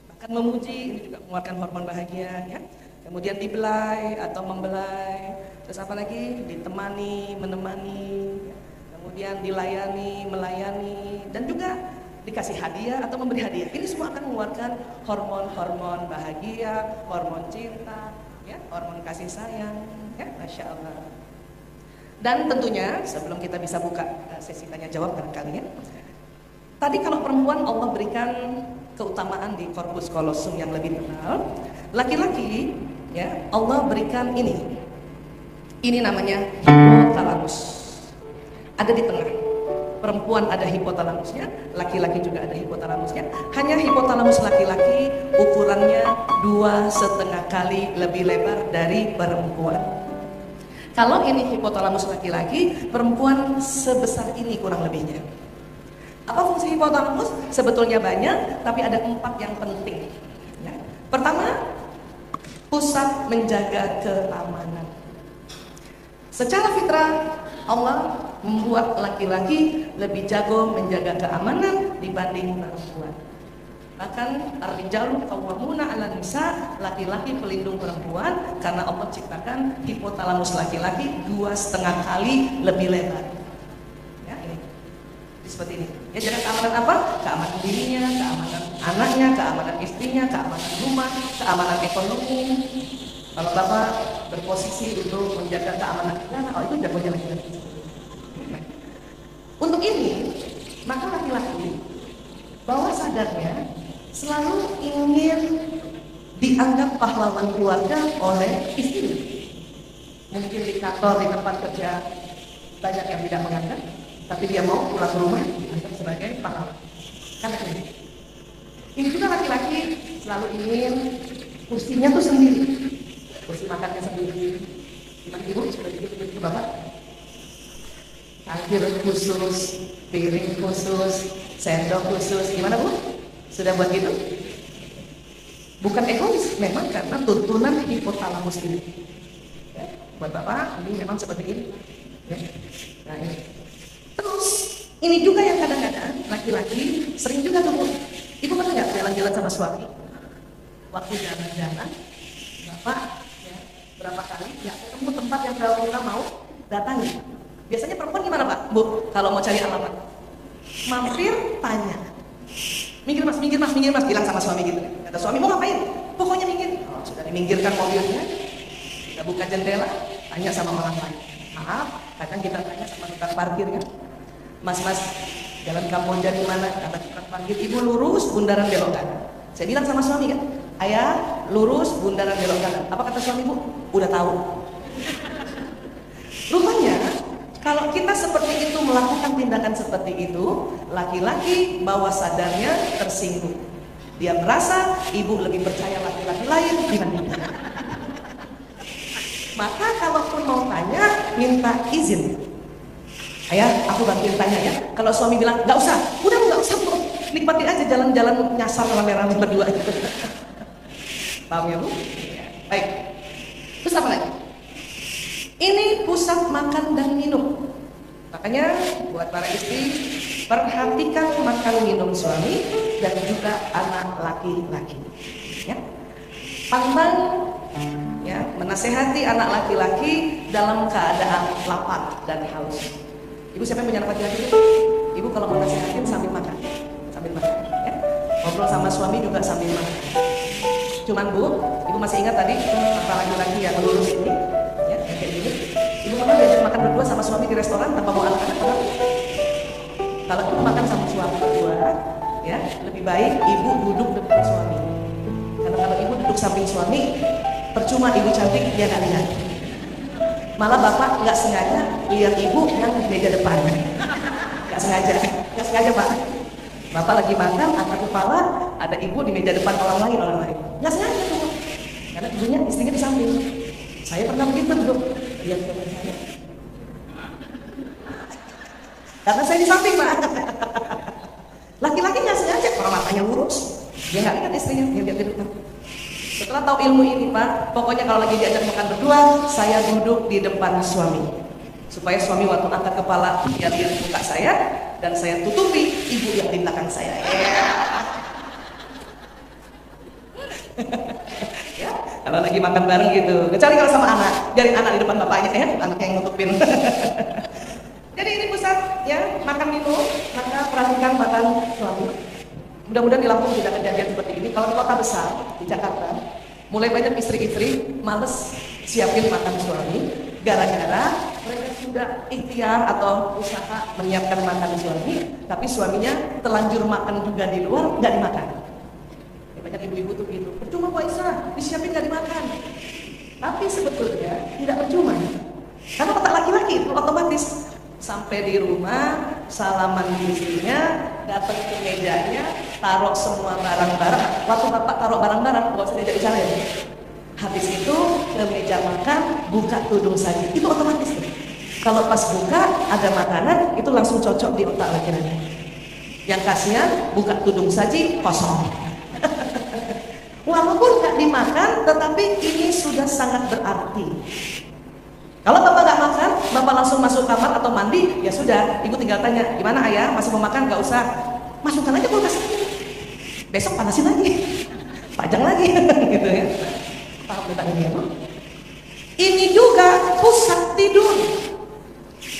bahkan memuji, ini juga mengeluarkan hormon bahagia, ya. Kemudian dibelai atau membelai, terus apa lagi? Ditemani, menemani, ya. Kemudian dilayani, melayani, dan juga dikasih hadiah atau memberi hadiah. Ini semua akan mengeluarkan hormon-hormon bahagia, hormon cinta, ya, hormon kasih sayang, ya, Masya Allah. Dan tentunya sebelum kita bisa buka sesi tanya jawab barangkali, ya, tadi kalau perempuan Allah berikan keutamaan di korpus kolosum yang lebih tebal. Laki-laki, ya, Allah berikan ini namanya hipotalamus, ada di tengah. Perempuan ada hipotalamusnya, laki-laki juga ada hipotalamusnya. Hanya hipotalamus laki-laki ukurannya 2,5 kali lebih lebar dari perempuan. Kalau ini hipotalamus laki-laki, perempuan sebesar ini kurang lebihnya. Apa fungsi hipotalamus? Sebetulnya banyak, tapi ada 4 yang penting, ya. Pertama, pusat menjaga keamanan. Secara fitrah Allah membuat laki-laki lebih jago menjaga keamanan dibanding perempuan. Bahkan ar-rijalu qawwamuna 'alan nisa, laki-laki pelindung perempuan karena Allah ciptakan hipotalamus laki-laki 2,5 kali lebih lebar. Ya, ini. Seperti ini. Ya, jaga keamanan apa? Keamanan dirinya, keamanan anaknya, keamanan istrinya, keamanan rumah, keamanan ekonomi. Kalau Bapak berposisi untuk menjaga keamanan negara, itu jagonya laki-laki. Untuk ini, maka laki-laki bawah sadarnya selalu ingin dianggap pahlawan keluarga oleh istri. Mungkin di kantor, di tempat kerja banyak yang tidak menganggap, tapi dia mau pulang ke rumah dianggap sebagai pahlawan. Karena ini juga laki-laki selalu ingin kursinya tuh sendiri, kursi makannya sendiri. Gimana ibu sudah bikin ke bapak? Akhir khusus, piring khusus, sendok khusus, gimana bu? Sudah buat gitu? Bukan egois, memang karena tuntunan hipotalamus ini. Ya, buat bapak, ini memang seperti ini. Ya. Nah, ini. Terus, ini juga yang kadang-kadang laki-laki sering juga tuh, ibu pernah nggak jalan-jalan sama suami? Waktu jalan-jalan, bapak ya, berapa kali ya ketemu tempat yang kalau kita mau datangi. Biasanya perempuan gimana Pak? Bu, kalau mau cari alamat mampir, tanya minggir mas, bilang sama suami gitu. Kata suami, mau ngapain? Pokoknya minggir. Oh, sudah diminggirkan mobilnya, kita buka jendela, tanya sama orang lain. Maaf, kadang kita tanya sama tukang parkir kan, mas, jalan Kamboja di mana? Kata tukang parkir, ibu lurus, bundaran belok kanan. Saya bilang sama suami kan, ayah lurus, bundaran belok kanan. Apa kata suami bu? Udah tahu. Rupanya kalau kita seperti itu, melakukan tindakan seperti itu, laki-laki bawah sadarnya tersinggung. Dia merasa ibu lebih percaya laki-laki lain dibandingkan. Maka kalaupun mau tanya, minta izin. Ayah, aku bantuin tanya ya. Kalau suami bilang, nggak usah, udah nggak usah bu, nikmatin aja jalan-jalan nyasar rame-rame berdua itu. Paham ya bu? Baik. Terus apa lagi? Ini pusat makan dan minum. Makanya buat para istri, perhatikan makan minum suami dan juga anak laki-laki. Ya. Pantang ya, menasehati anak laki-laki dalam keadaan lapar dan haus. Ibu siapa yang punya anak laki-laki? Ibu kalau mau nasehatin sambil makan. Ya. Ngobrol sama suami juga sambil makan. Cuman bu, ibu masih ingat tadi kata laki-laki yang lurus ini? Kayak gini, ibu pernah diajak makan berdua sama suami di restoran tanpa bawa anak-anak? Kalau ibu makan sama suami berdua, ya lebih baik ibu duduk depan suami. Karena kalau ibu duduk samping suami, percuma ibu cantik dia nggak lihat. Malah bapak nggak sengaja lihat ibu yang di meja depan. Nggak sengaja pak. Bapak lagi makan, angkat kepala, ada ibu di meja depan orang lain. Nggak sengaja tuh, karena ibunya istrinya di samping. Saya pernah begitu duduk, lihat teman saya. Karena saya di samping, Pak. Laki-laki nggak sengaja, kalau matanya lurus, dia nggak lihat istrinya, dia lihat di depan. Setelah tahu ilmu ini, Pak, pokoknya kalau lagi diajak makan berdua, saya duduk di depan suami, supaya suami waktu angkat kepala dia lihat muka saya, dan saya tutupi ibu yang di belakang saya. Ya, kalau lagi makan bareng gitu. Kecuali kalau sama anak, biarin anak di depan bapaknya, ya, anaknya yang nutupin. Jadi ini pusat ya makan minum, maka perhatikan makan suami. Mudah-mudahan di Lampung tidak kejadian seperti ini. Kalau di kota besar di Jakarta, mulai banyak istri-istri males siapin makan suami, gara-gara mereka sudah ikhtiar atau usaha menyiapkan makan suami, tapi suaminya terlanjur makan juga di luar, nggak dimakan. Ya, banyak ibu-ibu tuh gitu. Percuma Bu Aisyah, disiapin nggak dimakan. Tapi sebetulnya tidak percuma, karena otak laki-laki itu otomatis. Sampai di rumah, salaman di istrinya, datang ke mejanya, taruh semua barang-barang. Waktu bapak taruh barang-barang, nggak usah diajak bicara ya. Habis itu ke meja makan, buka tudung saji. Itu otomatis. Kalau pas buka ada makanan, itu langsung cocok di otak laki-laki. Yang kasihan buka tudung saji kosong. Walaupun nggak dimakan, tetapi ini sudah sangat berarti. Kalau bapak nggak makan, bapak langsung masuk kamar atau mandi, ya sudah, ibu tinggal tanya, gimana ayah, masih mau makan? Nggak usah, masukkan aja kulkas. Besok panasin lagi, pajang lagi, gitu ya. Paham tentang ini ya, Bu? Ini juga pusat tidur.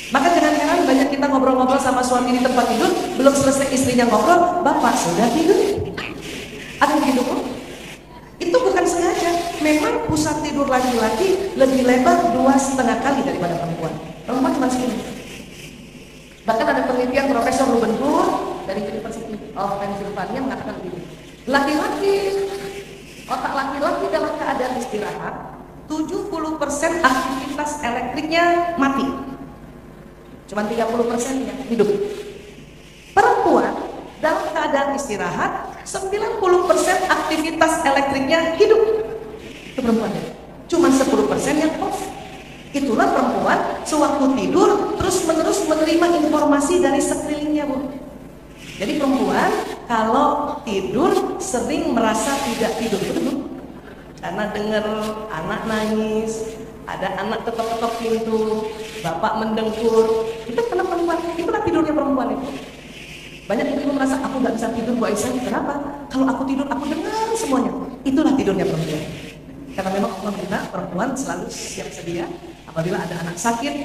Maka jangan heran banyak kita ngobrol-ngobrol sama suami di tempat tidur, belum selesai istrinya ngobrol, bapak sudah tidur. Ada begitu, Bu? Itu bukan sengaja. Memang pusat tidur laki-laki lebih lebar 2,5 kali daripada perempuan. Perempuan cuma segini. Bahkan ada penelitian Profesor Ruben Burr dari University of Pennsylvania mengatakan begini. Laki-laki, otak laki-laki dalam keadaan istirahat, 70% aktivitas elektriknya mati. Cuma 30% yang hidup. Perempuan dalam keadaan istirahat, 90% aktivitas elektriknya hidup. Itu perempuan. Cuma 10% yang off. Itulah perempuan sewaktu tidur terus-menerus menerima informasi dari sekelilingnya, Bu. Jadi perempuan kalau tidur sering merasa tidak tidur, betul? Karena dengar anak nangis, ada anak ketok-ketok pintu, bapak mendengkur. Itu karena perempuan. Itulah tidurnya perempuan itu. Banyak ibu merasa aku nggak bisa tidur, Bu Aisyah. Kenapa? Kalau aku tidur aku dengar semuanya. Itulah tidurnya perempuan. Karena memang Allah minta perempuan selalu siap sedia. Apabila ada anak sakit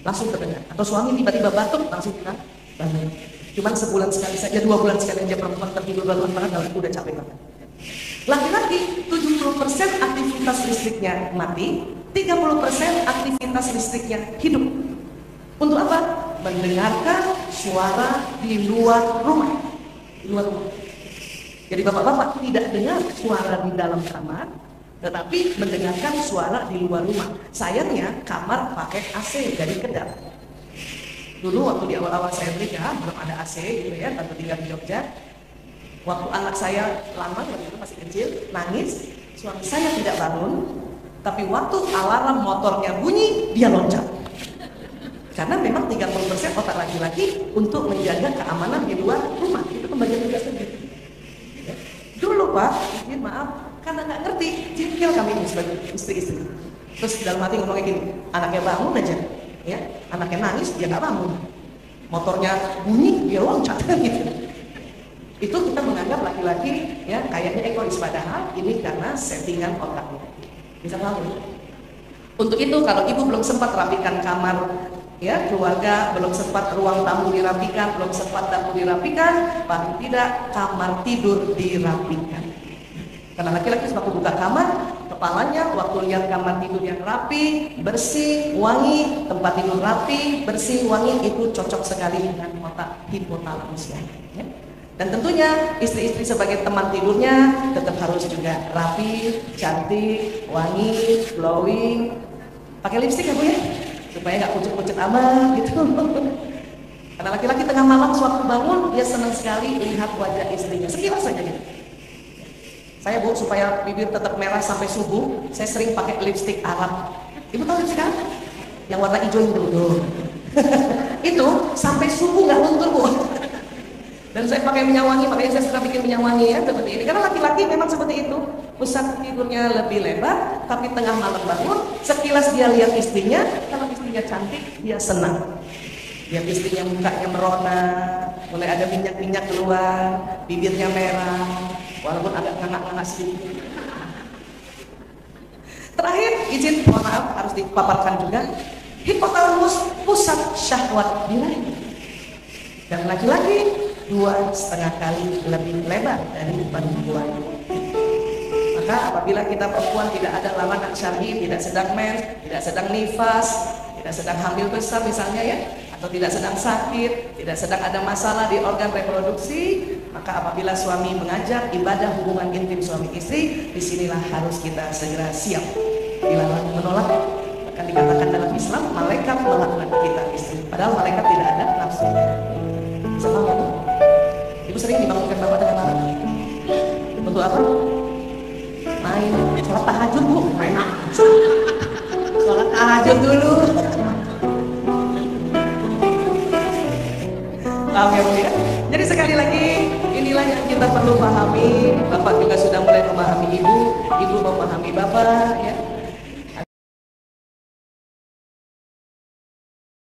langsung terdengar. Atau suami tiba-tiba batuk langsung kita bangun. Cuman sebulan sekali saja, 2 bulan sekali aja perempuan tertidur bangun banget kalau udah capek banget. Laki-laki 70% aktivitas listriknya mati, 30% aktivitas listriknya hidup. Untuk apa? Mendengarkan suara di luar rumah. Di luar rumah. Jadi bapak-bapak tidak dengar suara di dalam kamar, tetapi mendengarkan suara di luar rumah. Sayangnya kamar pakai AC jadi kedap. Dulu waktu di awal-awal saya menikah belum ada AC gitu ya, tentu tinggal di Jogja. Waktu anak saya lama, waktu itu masih kecil, nangis, suami saya tidak bangun, tapi waktu alarm motornya bunyi, dia loncat. Karena memang 30% otak laki-laki untuk menjaga keamanan di luar rumah. Itu pembagian tugas sendiri. Dulu Pak, izin maaf, karena nggak ngerti, jengkel kami ini sebagai istri-istri. Terus dalam hati ngomongnya gini, anaknya bangun aja, ya, anaknya nangis, dia nggak bangun. Motornya bunyi, dia loncat, gitu. Itu kita menganggap laki-laki, ya, kayaknya egois, padahal ini karena settingan otaknya. Bisa paham? Untuk itu kalau ibu belum sempat rapikan kamar, ya, keluarga belum sempat ruang tamu dirapikan, belum sempat dapur dirapikan, paling tidak kamar tidur dirapikan. Karena laki-laki waktu buka kamar, kepalanya waktu lihat kamar tidur yang rapi, bersih, wangi, tempat tidur rapi, bersih, wangi, itu cocok sekali dengan otak hipotalamusnya. Ya. Dan tentunya istri-istri sebagai teman tidurnya tetap harus juga rapi, cantik, wangi, glowing. Pakai lipstik ya Bu ya? Supaya nggak pucet-pucet amat gitu. Karena laki-laki tengah malam sewaktu bangun dia senang sekali lihat wajah istrinya, sekilas saja gitu. Saya Bu, supaya bibir tetap merah sampai subuh, saya sering pakai lipstik Arab. Ibu tahu lipstik Arab? Yang warna hijau itu. itu sampai subuh nggak luntur Bu. Dan saya pakai minyak wangi, makanya saya suka bikin minyak wangi ya seperti ini. Karena laki-laki memang seperti itu, pusat tidurnya lebih lebar, tapi tengah malam bangun, sekilas dia lihat istrinya, kalau istrinya cantik, dia senang. Lihat istrinya mukanya merona, mulai ada minyak-minyak keluar, bibirnya merah, walaupun agak ngangak-ngangak sedikit. Terakhir, izin, mohon maaf, harus dipaparkan juga, hipotalamus pusat syahwat birahi. Dan laki-laki 2,5 kali lebih lebar dari perempuan. Maka apabila kita perempuan tidak ada larangan syar'i, tidak sedang mens, tidak sedang nifas, tidak sedang hamil besar misalnya ya, atau tidak sedang sakit, tidak sedang ada masalah di organ reproduksi, maka apabila suami mengajak ibadah hubungan intim suami istri, disinilah harus kita segera siap. Bila menolak, akan dikatakan dalam Islam malaikat melakukan kita istri, padahal malaikat tidak ada nafsunya. Sama ya Bu? Ibu sering dibangunkan bapak dengan marah. Untuk apa? Main, sholat tahajud Bu, main apa? Sholat tahajud dulu. Paham ya Bu ya? Jadi sekali lagi, inilah yang kita perlu pahami. Bapak juga sudah mulai memahami ibu, ibu memahami bapak ya.